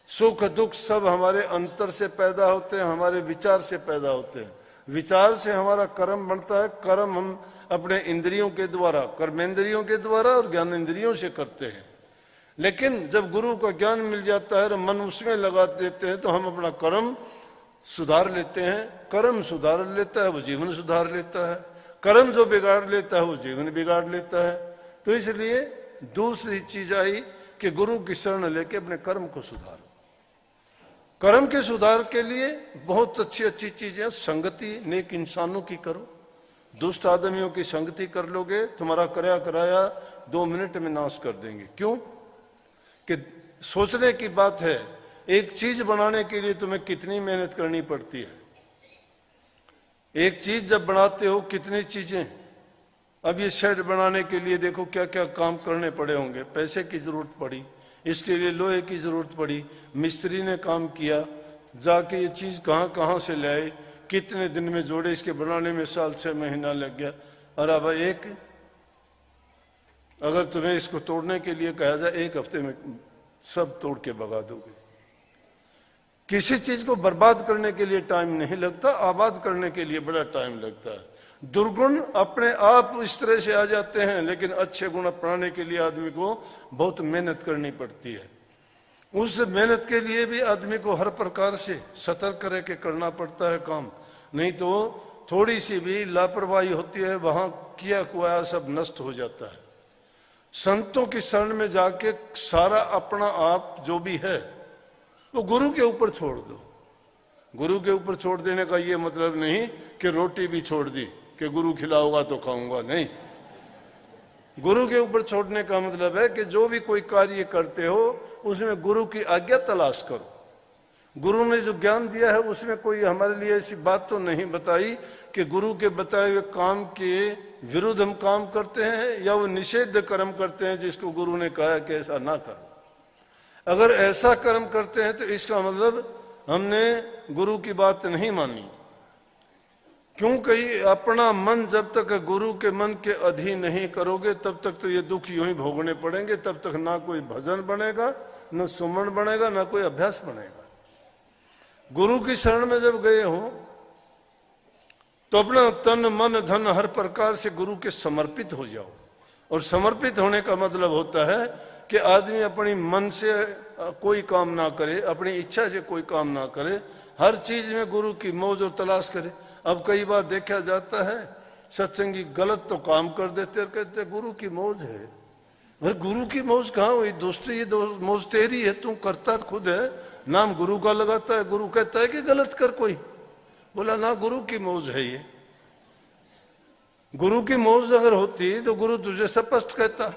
सुख दुख सब हमारे अंतर से पैदा होते हैं, हमारे विचार से पैदा होते हैं। विचार से हमारा कर्म बनता है, कर्म हम अपने इंद्रियों के द्वारा, कर्मेंद्रियों के द्वारा और ज्ञानेंद्रियों से करते हैं। लेकिन जब गुरु का ज्ञान मिल जाता है और मन उसमें लगा देते हैं तो हम अपना कर्म सुधार लेते हैं। कर्म सुधार लेता है वो जीवन सुधार लेता है, कर्म जो बिगाड़ लेता है वो जीवन बिगाड़ लेता है। तो इसलिए दूसरी चीज आई कि गुरु की शरण लेके अपने कर्म को सुधारो। कर्म के सुधार के लिए बहुत अच्छी अच्छी चीजें, संगति नेक इंसानों की करो। दुष्ट आदमियों की संगति कर लोगे, तुम्हारा कराया कराया 2 मिनट में नाश कर देंगे। क्यों? कि सोचने की बात है, एक चीज बनाने के लिए तुम्हें कितनी मेहनत करनी पड़ती है। एक चीज जब बनाते हो कितनी चीजें, अब ये शेड बनाने के लिए देखो क्या क्या काम करने पड़े होंगे। पैसे की जरूरत पड़ी, इसके लिए लोहे की जरूरत पड़ी, मिस्त्री ने काम किया, जाके ये चीज कहाँ कहाँ से लाए, कितने दिन में जोड़े, इसके बनाने में साल 6 महीना लग गया। और अब एक अगर तुम्हें इसको तोड़ने के लिए कहा जाए 1 हफ्ते में सब तोड़ के भगा दोगे। किसी चीज को बर्बाद करने के लिए टाइम नहीं लगता, आबाद करने के लिए बड़ा टाइम लगता है। दुर्गुण अपने आप इस तरह से आ जाते हैं, लेकिन अच्छे गुण अपनाने के लिए आदमी को बहुत मेहनत करनी पड़ती है। उस मेहनत के लिए भी आदमी को हर प्रकार से सतर्क रह के करना पड़ता है काम, नहीं तो थोड़ी सी भी लापरवाही होती है, वहां किया कुआ सब नष्ट हो जाता है। संतों की शरण में जाके सारा अपना आप जो भी है वो गुरु के ऊपर छोड़ दो। गुरु के ऊपर छोड़ देने का ये मतलब नहीं कि रोटी भी छोड़ दी कि गुरु खिलाओगा तो खाऊंगा, नहीं। गुरु के ऊपर छोड़ने का मतलब है कि जो भी कोई कार्य करते हो उसमें गुरु की आज्ञा तलाश करो। गुरु ने जो ज्ञान दिया है उसमें कोई हमारे लिए ऐसी बात तो नहीं बताई कि गुरु के बताए हुए काम के विरुद्ध हम काम करते हैं या वो निषेध कर्म करते हैं जिसको गुरु ने कहा है कि ऐसा ना करो। अगर ऐसा कर्म करते हैं तो इसका मतलब हमने गुरु की बात नहीं मानी। क्यों कही? अपना मन जब तक गुरु के मन के अधीन नहीं करोगे तब तक तो ये दुख यूं ही भोगने पड़ेंगे। तब तक ना कोई भजन बनेगा, न सुमन बनेगा, ना कोई अभ्यास बनेगा। गुरु की शरण में जब गए हो तो अपना तन मन धन हर प्रकार से गुरु के समर्पित हो जाओ। और समर्पित होने का मतलब होता है कि आदमी अपनी मन से कोई काम ना करे, अपनी इच्छा से कोई काम ना करे, हर चीज में गुरु की मौज और तलाश करे। अब कई बार देखा जाता है सत्संगी गलत तो काम कर देते और कहते गुरु की मौज है। भाई गुरु की मौज कहाँ हुई? दोस्ती, ये मौज तेरी है, तू करता खुद है, नाम गुरु का लगाता है, गुरु कहता है कि गलत कर कोई। बोला ना, गुरु की मौज है ये। गुरु की मौज अगर होती तो गुरु तुझे स्पष्ट कहता।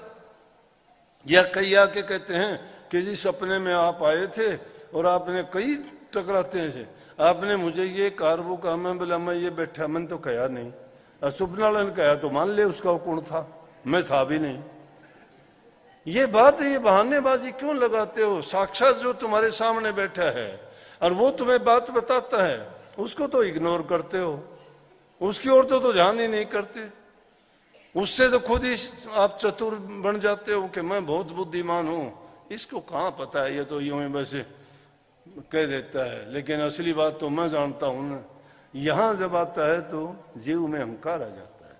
या कई आके कहते हैं कि जी सपने में आप आए थे और आपने कई टकराते हैं से, आपने मुझे ये कार वो कहा। मैं बोला मैं ये बैठा, मैंने तो कहा नहीं। सुपनालन कहा तो मान ले उसका कौन था, मैं था भी नहीं। ये बात है, ये बहानेबाजी क्यों लगाते हो? साक्षात जो तुम्हारे सामने बैठा है और वो तुम्हें बात बताता है, उसको तो इग्नोर करते हो, उसकी ओर तो ध्यान ही नहीं करते। उससे तो खुद ही आप चतुर बन जाते हो कि मैं बहुत बुद्धिमान हूं, इसको कहां पता है, ये तो यूं ही बस कह देता है। लेकिन असली बात तो मैं जानता हूं ना। यहां जब आता है तो जीव में अहंकार आ जाता है।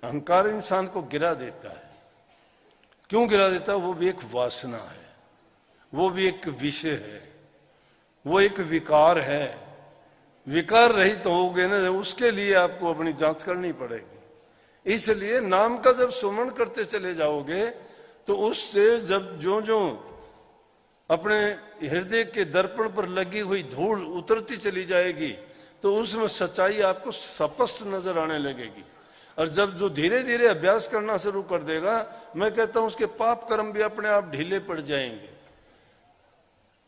अहंकार इंसान को गिरा देता है। क्यों गिरा देता है? वो भी एक वासना है, वो भी एक विषय है, वो एक विकार है। विकार रहित तो होगे ना, उसके लिए आपको अपनी जांच करनी पड़ेगी। इसलिए नाम का जब सुमरण करते चले जाओगे तो उससे जब जो जो अपने हृदय के दर्पण पर लगी हुई धूल उतरती चली जाएगी तो उसमें सच्चाई आपको स्पष्ट नजर आने लगेगी। और जब जो धीरे धीरे अभ्यास करना शुरू कर देगा, मैं कहता हूं उसके पाप कर्म भी अपने आप ढीले पड़ जाएंगे।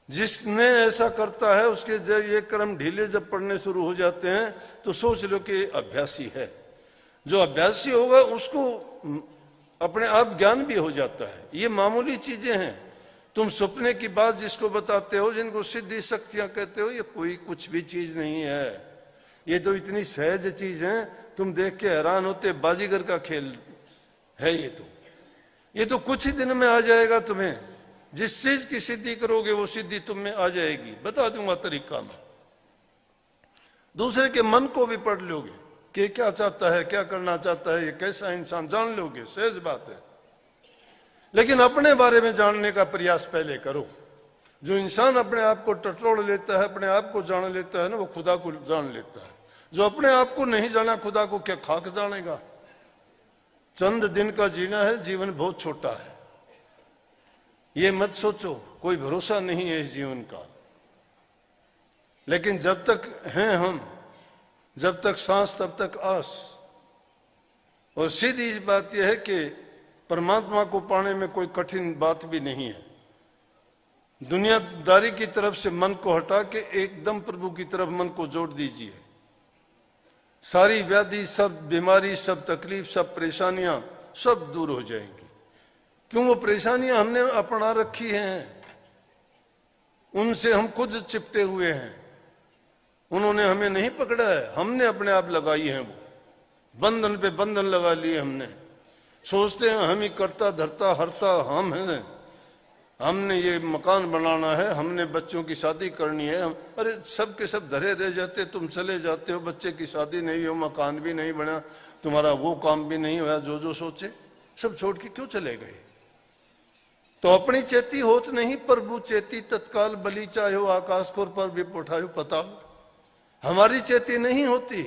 जिसने ऐसा करता है उसके जब ये कर्म ढीले जब पड़ने शुरू हो जाते हैं तो सोच लो कि अभ्यासी है। जो अभ्यासी होगा उसको अपने आप ज्ञान भी हो जाता है। ये मामूली चीजें हैं। तुम सपने की बात जिसको बताते हो, जिनको सिद्धि शक्तियां कहते हो, ये कोई कुछ भी चीज नहीं है। ये तो इतनी सहज चीज है, तुम देख के हैरान होते, बाजीगर का खेल है ये तो कुछ ही दिन में आ जाएगा। तुम्हें जिस चीज की सिद्धि करोगे वो सिद्धि तुम में आ जाएगी। बता दूंगा तरीका मैं। दूसरे के मन को भी पढ़ लोगे कि क्या चाहता है, क्या करना चाहता है, ये कैसा इंसान, जान लोगे, सहज बात है। लेकिन अपने बारे में जानने का प्रयास पहले करो। जो इंसान अपने आप को टटोल लेता है, अपने आप को जान लेता है ना, वो खुदा को जान लेता है। जो अपने आप को नहीं जाना, खुदा को क्या खाक जानेगा। चंद दिन का जीना है, जीवन बहुत छोटा है। ये मत सोचो, कोई भरोसा नहीं है इस जीवन का। लेकिन जब तक हैं हम, जब तक सांस तब तक आस। और सीधी बात यह है कि परमात्मा को पाने में कोई कठिन बात भी नहीं है। दुनियादारी की तरफ से मन को हटा के एकदम प्रभु की तरफ मन को जोड़ दीजिए। सारी व्याधि, सब बीमारी, सब तकलीफ, सब परेशानियां सब दूर हो जाएंगी। क्यों? वो परेशानियां हमने अपना रखी हैं, उनसे हम खुद चिपटे हुए हैं। उन्होंने हमें नहीं पकड़ा है, हमने अपने आप लगाई है। वो बंधन पे बंधन लगा लिए हमने। सोचते हैं हम ही करता धरता हरता हम हैं, हमने ये मकान बनाना है, हमने बच्चों की शादी करनी है। अरे सब के सब धरे रह जाते, तुम चले जाते हो, बच्चे की शादी नहीं हो, मकान भी नहीं बना, तुम्हारा वो काम भी नहीं हुआ, जो जो सोचे सब छोड़ के क्यों चले गए? तो अपनी चेती होत नहीं, प्रभु चेती तत्काल बलि चाहो, आकाश खोर पर भी उठायो पता। हमारी चेती नहीं होती,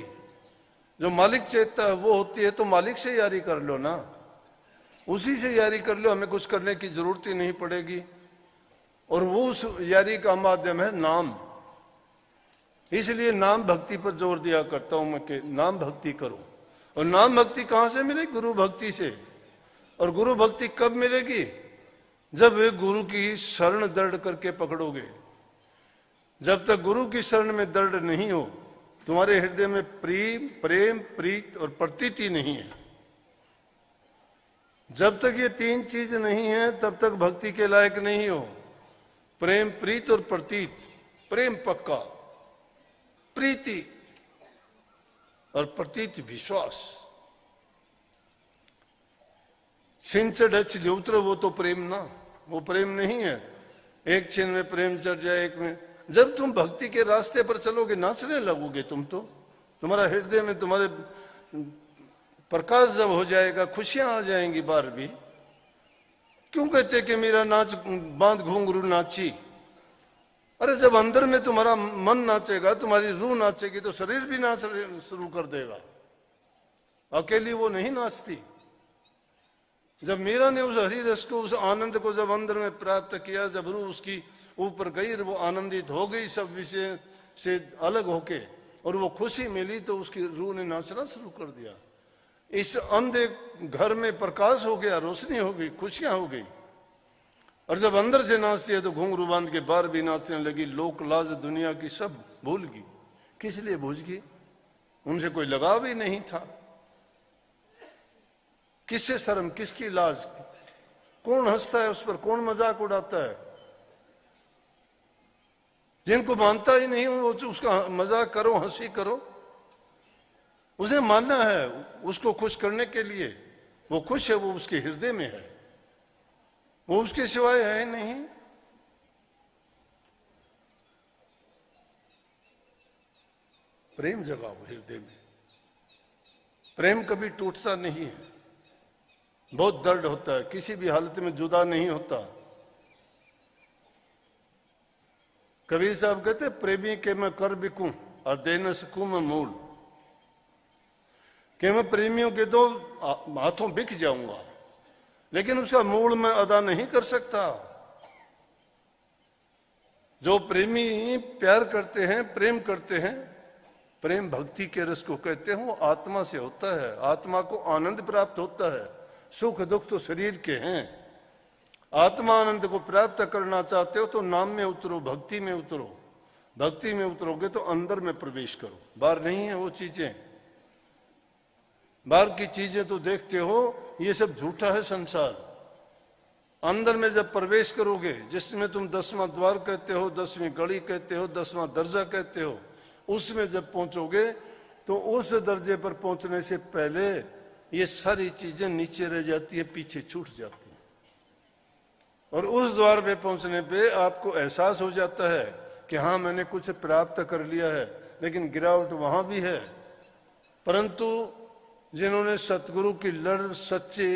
जो मालिक चेतता है वो होती है। तो मालिक से यारी कर लो ना, उसी से यारी कर लो, हमें कुछ करने की जरूरत ही नहीं पड़ेगी। और वो उस यारी का माध्यम है नाम। इसलिए नाम भक्ति पर जोर दिया करता हूं मैं कि नाम भक्ति करो। और नाम भक्ति कहां से मिलेगी? गुरु भक्ति से। और गुरु भक्ति कब मिलेगी? जब वे गुरु की शरण दृढ़ करके पकड़ोगे। जब तक गुरु की शरण में दृढ़ नहीं हो, तुम्हारे हृदय में प्रेम, प्रीत और प्रतीति नहीं है। जब तक ये तीन चीज नहीं है तब तक भक्ति के लायक नहीं हो। प्रेम, प्रीत और प्रतीत। प्रेम पक्का, प्रीति और प्रतीत विश्वास। छिंचड़ उतर वो तो प्रेम ना, वो प्रेम नहीं है। एक छिन में प्रेम चढ़ जाए, एक में। जब तुम भक्ति के रास्ते पर चलोगे नाचने लगोगे तुम तो। तुम्हारा हृदय में तुम्हारे प्रकाश जब हो जाएगा, खुशियां आ जाएंगी बाहर भी। क्यों कहते कि मेरा नाच बांध घुंघरू नाची? अरे जब अंदर में तुम्हारा मन नाचेगा, तुम्हारी रूह नाचेगी, तो शरीर भी नाच शुरू कर देगा। अकेली वो नहीं नाचती। जब मीरा ने उस हरि रस को, उस आनंद को जब अंदर में प्राप्त किया, जब रूह उसकी ऊपर गई, वो आनंदित हो गई सब विषय से अलग होके, और वो खुशी मिली, तो उसकी रूह ने नाचना शुरू कर दिया। इस अंधे घर में प्रकाश हो गया, रोशनी हो गई, खुशियां हो गई। और जब अंदर से नाचती है तो घुंघरू बांध के बाहर भी नाचने लगी। लोक लाज दुनिया की सब भूल गई। किस लिए भूल गई? उनसे कोई लगाव ही नहीं था। किससे शर्म, किसकी लाज? कौन हंसता है उस पर, कौन मजाक उड़ाता है? जिनको मानता ही नहीं वो उसका मजाक करो, हंसी करो। उसे मानना है, उसको खुश करने के लिए। वो खुश है, वो उसके हृदय में है, वो उसके सिवाय है नहीं। प्रेम जगाओ हृदय में। प्रेम कभी टूटता नहीं है। बहुत दर्द होता है, किसी भी हालत में जुदा नहीं होता। कबीर साहब कहते, प्रेमी के मैं कर बिकूं और दे न सकूं मैं मूल। कि मैं प्रेमियों के दो हाथों बिक जाऊंगा, लेकिन उसका मूल मैं अदा नहीं कर सकता। जो प्रेमी प्यार करते हैं, प्रेम करते हैं, प्रेम भक्ति के रस को कहते हैं, वो आत्मा से होता है। आत्मा को आनंद प्राप्त होता है। सुख दुख तो शरीर के हैं। आत्मा आनंद को प्राप्त करना चाहते हो तो नाम में उतरो, भक्ति में उतरो। भक्ति में उतरोगे तो अंदर में प्रवेश करो। बाहर नहीं है वो चीजें। बाहर की चीजें तो देखते हो, ये सब झूठा है संसार। अंदर में जब प्रवेश करोगे, जिसमें तुम 10वां द्वार कहते हो, 10वीं गली कहते हो, 10वां दर्जा कहते हो, उसमें जब पहुंचोगे तो उस दर्जे पर पहुंचने से पहले ये सारी चीजें नीचे रह जाती है, पीछे छूट जाती है। और उस द्वार पे पहुंचने पे आपको एहसास हो जाता है कि हाँ, मैंने कुछ प्राप्त कर लिया है, लेकिन गिरावट वहां भी है। परंतु जिन्होंने सतगुरु की लड़ सच्चे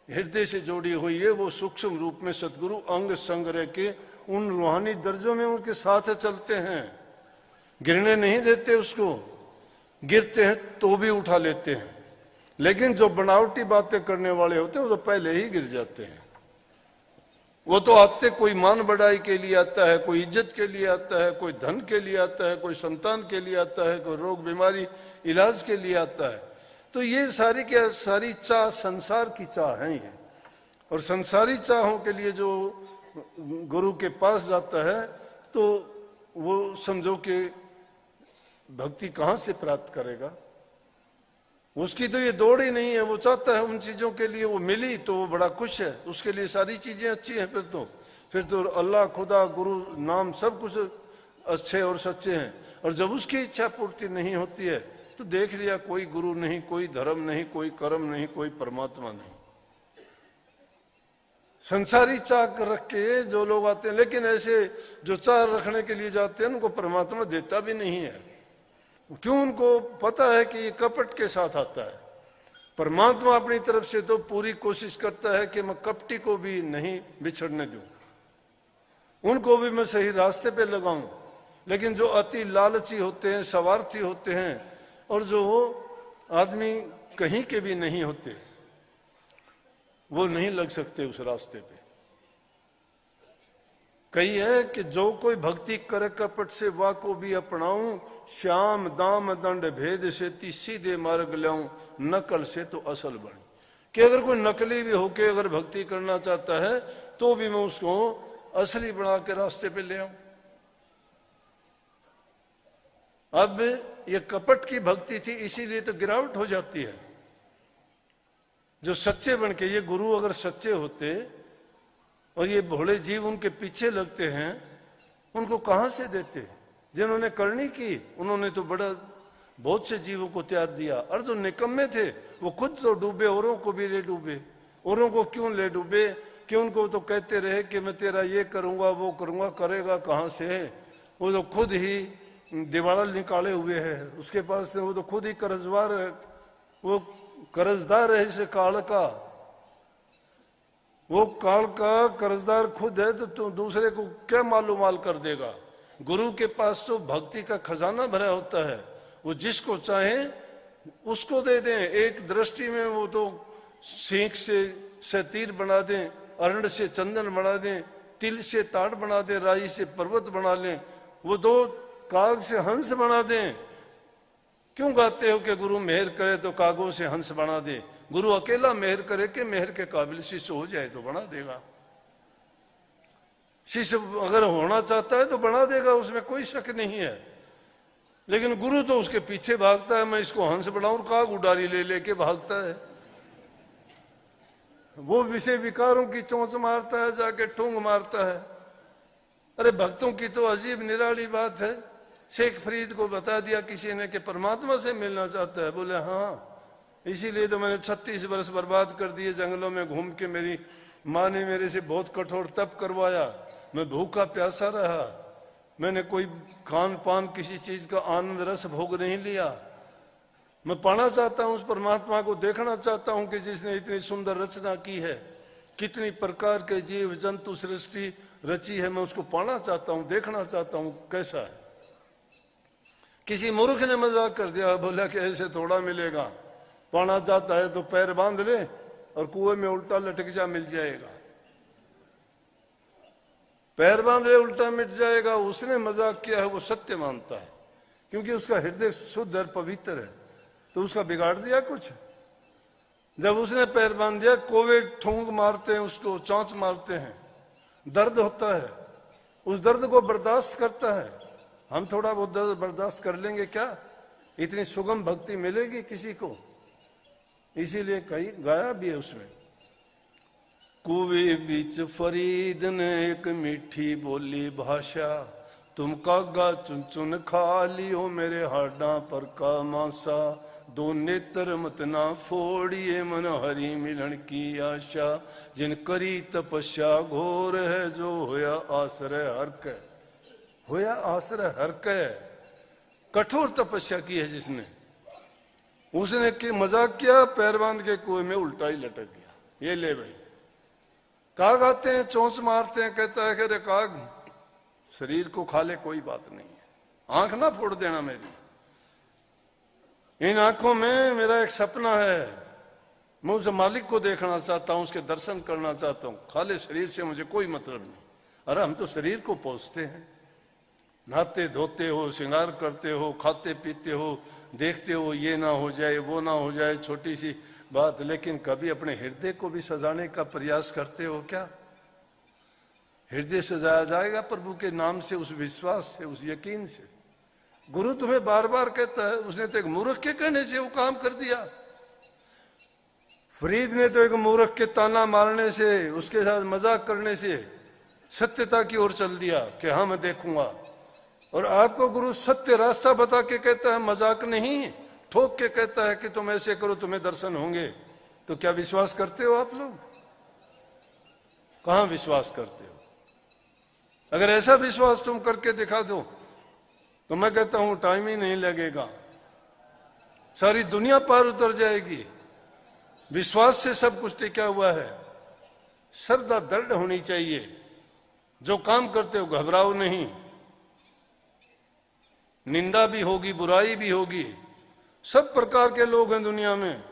हृदय से जोड़ी हुई है, वो सूक्ष्म रूप में सतगुरु अंग संग रह के उन रूहानी दर्जों में उनके साथ चलते हैं। गिरने नहीं देते उसको, गिरते हैं तो भी उठा लेते हैं। लेकिन जो बनावटी बातें करने वाले होते हैं वो तो पहले ही गिर जाते हैं। वो तो आते कोई मान बढ़ाई के लिए आता है, कोई इज्जत के लिए आता है, कोई धन के लिए आता है, कोई संतान के लिए आता है, कोई रोग बीमारी इलाज के लिए आता है। तो ये सारी क्या सारी चाह संसार की चाह है ये। और संसारी चाहों के लिए जो गुरु के पास जाता है तो वो समझो कि भक्ति कहां से प्राप्त करेगा। उसकी तो ये दौड़ ही नहीं है। वो चाहता है उन चीजों के लिए, वो मिली तो वो बड़ा खुश है, उसके लिए सारी चीजें अच्छी हैं। फिर तो अल्लाह, खुदा, गुरु, नाम सब कुछ अच्छे और सच्चे हैं। और जब उसकी इच्छा पूर्ति नहीं होती है तो देख लिया, कोई गुरु नहीं, कोई धर्म नहीं, कोई कर्म नहीं, कोई परमात्मा नहीं। संसारी चाह रख के जो लोग आते हैं, लेकिन ऐसे जो चाह रखने के लिए जाते हैं उनको परमात्मा देता भी नहीं है। क्यों? उनको पता है कि ये कपट के साथ आता है। परमात्मा अपनी तरफ से तो पूरी कोशिश करता है कि मैं कपटी को भी नहीं बिछड़ने दूं, उनको भी मैं सही रास्ते पे लगाऊं। लेकिन जो अति लालची होते हैं, स्वार्थी होते हैं, और जो आदमी कहीं के भी नहीं होते, वो नहीं लग सकते उस रास्ते पे। कही है कि जो कोई भक्ति करे कपट से, वा को भी अपनाऊं, श्याम दाम दंड भेद से सीधे मार्ग लाऊं, नकल से तो असल बन। कि अगर कोई नकली भी होके अगर भक्ति करना चाहता है तो भी मैं उसको असली बना के रास्ते पे ले आऊं। अब ये कपट की भक्ति थी, इसीलिए तो गिरावट हो जाती है। जो सच्चे बन के, ये गुरु अगर सच्चे होते और ये भोले जीव उनके पीछे लगते हैं, उनको कहां से देते? जिन्होंने करनी की उन्होंने तो बड़ा बहुत से जीवों को त्याग दिया। और जो निकम्मे थे वो खुद तो डूबे, औरों को भी ले डूबे। औरों को क्यों ले डूबे? कि उनको तो कहते रहे कि मैं तेरा ये करूंगा वो करूंगा, करेगा कहां से? वो तो खुद ही दिवाला निकाले हुए है, उसके पास वो तो खुद ही कर्जदार है, वो कर्जदार है इस काल का, वो काल का कर्जदार खुद है, तो दूसरे को क्या मालूम माल कर देगा। गुरु के पास तो भक्ति का खजाना भरा होता है, वो जिसको चाहे उसको दे दें। एक दृष्टि में वो तो सींख से तीर बना दें, अरंड से चंदन बना दें, तिल से ताड़ बना दें, राई से पर्वत बना लें, वो दो काग से हंस बना दें। क्यों गाते हो कि गुरु मेहर करे तो कागों से हंस बना दे। गुरु अकेला मेहर करे कि मेहर के काबिल शिष्य हो जाए तो बना देगा। शिष्य अगर होना चाहता है तो बना देगा, उसमें कोई शक नहीं है। लेकिन गुरु तो उसके पीछे भागता है, मैं इसको हंस बनाऊं, काग उडारी ले लेके भागता है। वो विषय विकारों की चोंच मारता है, जाके ठूंग मारता है। अरे भक्तों की तो अजीब निराली बात है। शेख फरीद को बता दिया किसी ने कि परमात्मा से मिलना चाहता है, बोले हाँ, इसीलिए तो मैंने 36 वर्ष बर्बाद कर दिए जंगलों में घूम के। मेरी माँ ने मेरे से बहुत कठोर तप करवाया, मैं भूखा प्यासा रहा, मैंने कोई खान पान किसी चीज का आनंद रस भोग नहीं लिया। मैं पाना चाहता हूं उस परमात्मा को, देखना चाहता हूं कि जिसने इतनी सुंदर रचना की है, कितनी प्रकार के जीव जंतु सृष्टि रची है, मैं उसको पाना चाहता हूं, देखना चाहता हूं कैसा है। किसी मूर्ख ने मजाक कर दिया, बोला कि ऐसे थोड़ा मिलेगा, पाना चाहता है तो पैर बांध ले और कुएं में उल्टा लटक जा, मिल जाएगा। पैर बांध ले उल्टा मिट जाएगा। उसने मजाक किया है, वो सत्य मानता है, क्योंकि उसका हृदय शुद्ध और पवित्र है। तो उसका बिगाड़ दिया कुछ? जब उसने पैर बांध दिया, कोवे ठोंग मारते हैं, उसको चांच मारते हैं, दर्द होता है, उस दर्द को बर्दाश्त करता है। हम थोड़ा बहुत दर्द बर्दाश्त कर लेंगे क्या? इतनी सुगम भक्ति मिलेगी किसी को? इसीलिए कई गाया भी है उसमें, कुवे बीच फरीद ने एक मीठी बोली भाषा, तुम कागा चुन चुन खा लियो मेरे हाडा पर का मासा, दो नेत्र मत ना फोड़िए मन हरि मिलन की आशा, जिन करी तपस्या घोर है जो होया आश्रय हर के। होया आश्रय हर के, कठोर तपस्या की है जिसने, उसने की मजाक किया, पैर बांध के कुएं में उल्टा ही लटक गया। ये ले भाई, काग आते हैं, चोंच मारते हैं, कहता है कि अरे काग शरीर को खा ले, कोई बात नहीं है, आंख ना फोड़ देना मेरी। इन आंखों में मेरा एक सपना है, मैं उस मालिक को देखना चाहता हूं, उसके दर्शन करना चाहता हूं, खाली शरीर से मुझे कोई मतलब नहीं। अरे हम तो शरीर को पोसते हैं, नहाते धोते हो, श्रृंगार करते हो, खाते पीते हो, देखते हो ये ना हो जाए वो ना हो जाए, छोटी सी बात, लेकिन कभी अपने हृदय को भी सजाने का प्रयास करते हो क्या? हृदय सजाया जाएगा प्रभु के नाम से, उस विश्वास से, उस यकीन से। गुरु तुम्हें बार बार कहता है, उसने तो एक मूर्ख के कहने से वो काम कर दिया। फरीद ने तो एक मूर्ख के ताना मारने से, उसके साथ मजाक करने से सत्यता की ओर चल दिया कि हाँ मैं देखूंगा। और आपको गुरु सत्य रास्ता बता के कहता है, मजाक नहीं, ठोक के कहता है कि तुम ऐसे करो तुम्हें दर्शन होंगे। तो क्या विश्वास करते हो आप लोग? कहां विश्वास करते हो? अगर ऐसा विश्वास तुम करके दिखा दो तो मैं कहता हूं टाइम ही नहीं लगेगा, सारी दुनिया पार उतर जाएगी। विश्वास से सब कुछ टिका हुआ है। श्रद्धा दृढ़ होनी चाहिए। जो काम करते हो घबराओ नहीं, निंदा भी होगी, बुराई भी होगी, सब प्रकार के लोग हैं दुनिया में।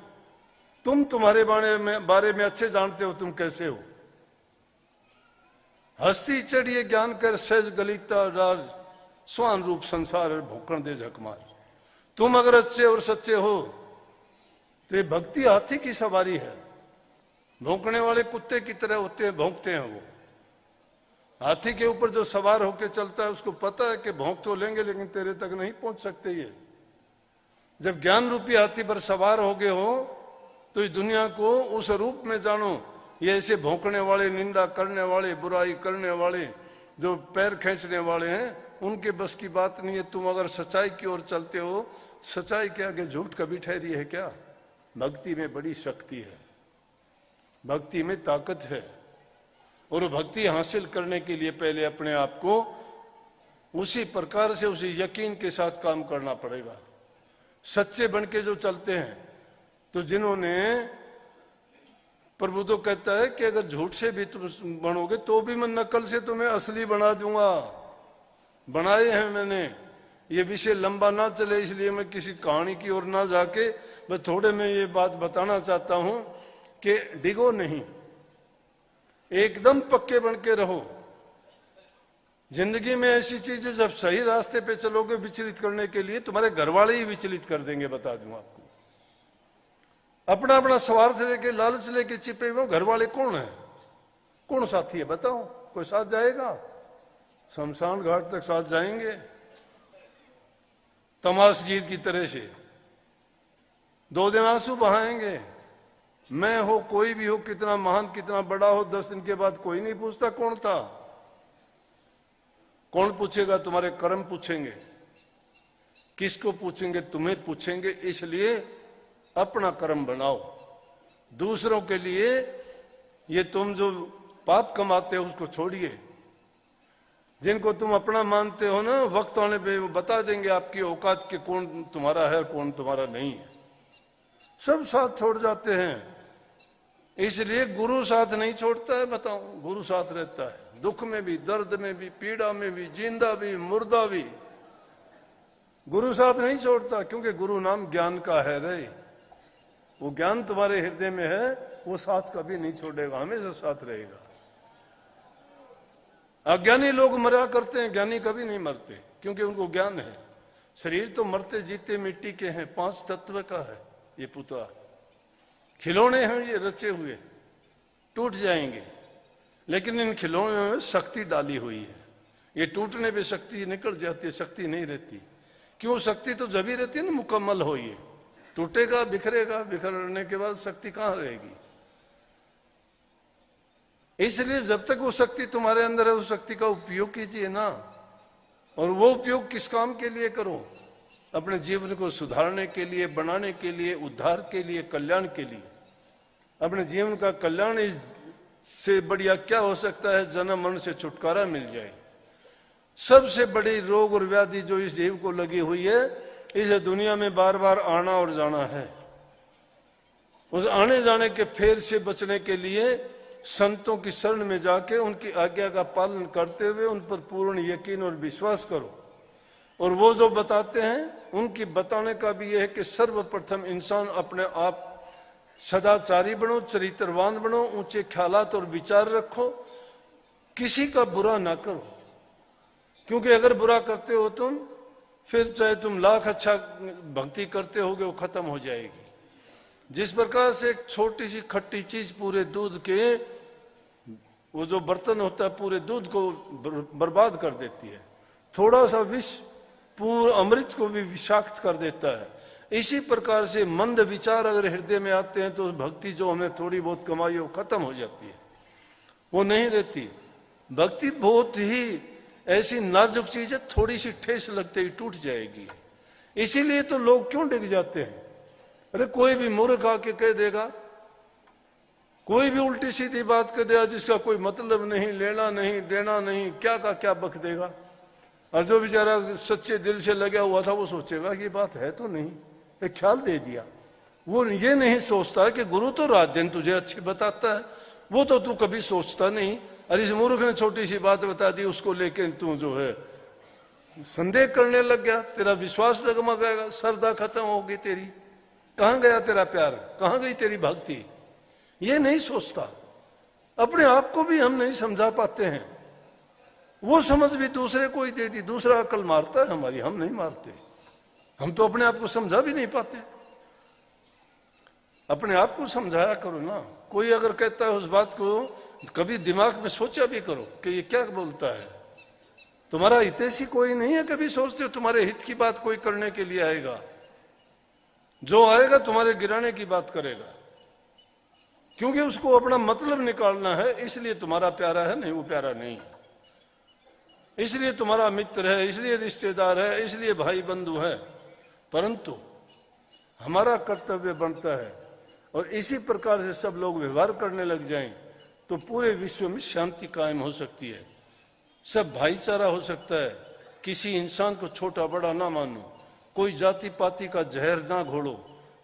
तुम तुम्हारे बारे में अच्छे जानते हो तुम कैसे हो। हस्ती चढ़िए ज्ञान कर सहज गलिता डार, स्वान रूप संसार भूखण दे झकमार। तुम अगर अच्छे और सच्चे हो तो ये भक्ति हाथी की सवारी है। भौंकने वाले कुत्ते की तरह होते हैं, भौंकते हैं वो। हाथी के ऊपर जो सवार होके चलता है उसको पता है कि भौंक तो लेंगे लेकिन तेरे तक नहीं पहुंच सकते ये। जब ज्ञान रूपी हाथी पर सवार हो गए हो तो इस दुनिया को उस रूप में जानो। ये ऐसे भौंकने वाले, निंदा करने वाले, बुराई करने वाले, जो पैर खींचने वाले हैं, उनके बस की बात नहीं है। तुम अगर सच्चाई की ओर चलते हो, सच्चाई के आगे झूठ कभी ठहरी है क्या? भक्ति में बड़ी शक्ति है, भक्ति में ताकत है। और भक्ति हासिल करने के लिए पहले अपने आप को उसी प्रकार से उसी यकीन के साथ काम करना पड़ेगा। सच्चे बन के जो चलते हैं, तो जिन्होंने, प्रभु तो कहता है कि अगर झूठ से भी तुम बनोगे तो भी मैं नकल से तुम्हें असली बना दूंगा। बनाए हैं मैंने। ये विषय लंबा ना चले इसलिए मैं किसी कहानी की ओर ना जाके बस थोड़े में ये बात बताना चाहता हूं कि डिगो नहीं, एकदम पक्के बन के रहो। जिंदगी में ऐसी चीजें जब सही रास्ते पे चलोगे विचलित करने के लिए, तुम्हारे घर वाले ही विचलित कर देंगे, बता दूं आपको। अपना अपना स्वार्थ लेके, लालच लेके चिपे हुए घर वाले कौन है, कौन साथी है बताओ? कोई साथ जाएगा? शमशान घाट तक साथ जाएंगे तमाशगीर की तरह से, 2 दिन आंसू बहाएंगे। मैं हो, कोई भी हो, कितना महान कितना बड़ा हो, 10 दिन के बाद कोई नहीं पूछता कौन था। कौन पूछेगा? तुम्हारे कर्म पूछेंगे। किसको पूछेंगे? तुम्हें पूछेंगे। इसलिए अपना कर्म बनाओ। दूसरों के लिए ये तुम जो पाप कमाते हो उसको छोड़िए। जिनको तुम अपना मानते हो ना, वक्त आने पे वो बता देंगे आपकी औकात के कौन तुम्हारा है कौन तुम्हारा नहीं है। सब साथ छोड़ जाते हैं। इसलिए गुरु साथ नहीं छोड़ता है, बताओ। गुरु साथ रहता है, दुख में भी, दर्द में भी, पीड़ा में भी, जिंदा भी, मुर्दा भी। गुरु साथ नहीं छोड़ता, क्योंकि गुरु नाम ज्ञान का है रे। वो ज्ञान तुम्हारे हृदय में है, वो साथ कभी नहीं छोड़ेगा, हमेशा साथ रहेगा। अज्ञानी लोग मरा करते हैं, ज्ञानी कभी नहीं मरते, क्योंकि उनको ज्ञान है। शरीर तो मरते जीते मिट्टी के हैं, 5 तत्व का है ये पुतला। खिलौने हैं ये रचे हुए, टूट जाएंगे, लेकिन इन खिलौनों में शक्ति डाली हुई है। ये टूटने पे शक्ति निकल जाती है, शक्ति नहीं रहती। क्यों? शक्ति तो जब ही रहती है ना मुकम्मल हो। ये टूटेगा, बिखरेगा, बिखरने के बाद शक्ति कहां रहेगी? इसलिए जब तक वो शक्ति तुम्हारे अंदर है, उस शक्ति का उपयोग कीजिए ना। और वो उपयोग किस काम के लिए करो? अपने जीवन को सुधारने के लिए, बनाने के लिए, उद्धार के लिए, कल्याण के लिए। अपने जीवन का कल्याण इससे बढ़िया क्या हो सकता है? जन्म मरण से छुटकारा मिल जाए। सबसे बड़ी रोग और व्याधि जो इस जीव को लगी हुई है, इस दुनिया में बार बार आना और जाना है। उस आने जाने के फेर से बचने के लिए संतों की शरण में जाके उनकी आज्ञा का पालन करते हुए उन पर पूर्ण यकीन और विश्वास करो। और वो जो बताते हैं उनकी बताने का भी यह है कि सर्वप्रथम इंसान अपने आप सदाचारी बनो, चरित्रवान बनो, ऊंचे ख्यालात और विचार रखो, किसी का बुरा ना करो। क्योंकि अगर बुरा करते हो तुम, फिर चाहे तुम लाख अच्छा भक्ति करते होगे वो खत्म हो जाएगी। जिस प्रकार से एक छोटी सी खट्टी चीज पूरे दूध के, वो जो बर्तन होता है पूरे दूध को बर्बाद कर देती है, थोड़ा सा विष पूरे अमृत को भी विषाक्त कर देता है। इसी प्रकार से मंद विचार अगर हृदय में आते हैं तो भक्ति जो हमने थोड़ी बहुत कमाई वो खत्म हो जाती है, वो नहीं रहती। भक्ति बहुत ही ऐसी नाजुक चीज है, थोड़ी सी ठेस लगते ही टूट जाएगी। इसीलिए तो लोग क्यों डिग जाते हैं? अरे कोई भी मूर्ख आके कह देगा, कोई भी उल्टी सीधी बात कह देगा जिसका कोई मतलब नहीं, लेना नहीं देना नहीं, क्या का क्या बक देगा। और जो बेचारा सच्चे दिल से लगा हुआ था वो सोचेगा कि बात है तो नहीं, एक ख्याल दे दिया। वो ये नहीं सोचता कि गुरु तो रात दिन तुझे अच्छी बताता है, वो तो तू कभी सोचता नहीं। अरे इस मूर्ख ने छोटी सी बात बता दी, उसको लेके तू जो है संदेह करने लग गया, तेरा विश्वास डगमगाएगा, श्रद्धा खत्म होगी तेरी। कहां गया तेरा प्यार, कहां गई तेरी भक्ति? ये नहीं सोचता। अपने आप को भी हम नहीं समझा पाते हैं, वो समझ भी दूसरे को ही दे दी। दूसरा अकल मारता है हमारी, हम नहीं मारते। हम तो अपने आप को समझा भी नहीं पाते। अपने आप को समझाया करो ना। कोई अगर कहता है उस बात को कभी दिमाग में सोचा भी करो कि ये क्या बोलता है। तुम्हारा हितैषी कोई नहीं है, कभी सोचते हो तुम्हारे हित की बात कोई करने के लिए आएगा? जो आएगा तुम्हारे गिराने की बात करेगा, क्योंकि उसको अपना मतलब निकालना है। इसलिए तुम्हारा प्यारा है, नहीं वो प्यारा नहीं है। इसलिए तुम्हारा मित्र है, इसलिए रिश्तेदार है, इसलिए भाई बंधु है। परंतु हमारा कर्तव्य बनता है, और इसी प्रकार से सब लोग व्यवहार करने लग जाएं तो पूरे विश्व में शांति कायम हो सकती है, सब भाईचारा हो सकता है। किसी इंसान को छोटा बड़ा ना मानो, कोई जाति पाति का जहर ना घोलो,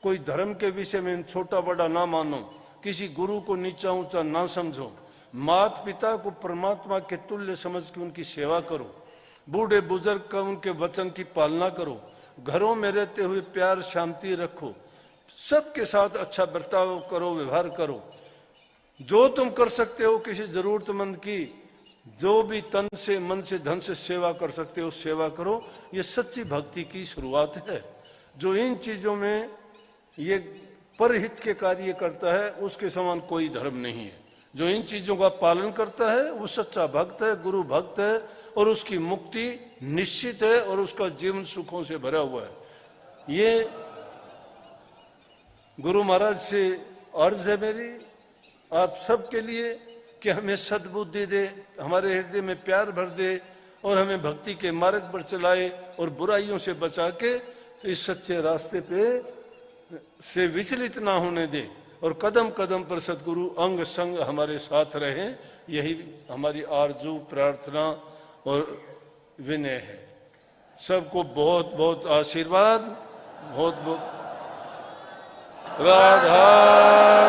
कोई धर्म के विषय में छोटा बड़ा ना मानो, किसी गुरु को नीचा ऊंचा ना समझो, माता पिता को परमात्मा के तुल्य समझ के उनकी सेवा करो, बूढ़े बुजुर्ग का उनके वचन की पालना करो, घरों में रहते हुए प्यार शांति रखो, सबके साथ अच्छा बर्ताव करो, व्यवहार करो। जो तुम कर सकते हो किसी जरूरतमंद की, जो भी तन से मन से धन से सेवा कर सकते हो सेवा करो। ये सच्ची भक्ति की शुरुआत है। जो इन चीजों में ये परहित के कार्य करता है उसके समान कोई धर्म नहीं है। जो इन चीजों का पालन करता है वो सच्चा भक्त है, गुरु भक्त है, और उसकी मुक्ति निश्चित है और उसका जीवन सुखों से भरा हुआ है। ये गुरु महाराज से अर्ज है मेरी आप सबके लिए कि हमें सद्बुद्धि दे, हमारे हृदय में प्यार भर दे और हमें भक्ति के मार्ग पर चलाए और बुराइयों से बचा के इस सच्चे रास्ते पे से विचलित ना होने दे, और कदम कदम पर सद्गुरु अंग संग हमारे साथ रहे। यही हमारी आरजू प्रार्थना और विनय है। सबको बहुत बहुत आशीर्वाद, बहुत बहुत राधा।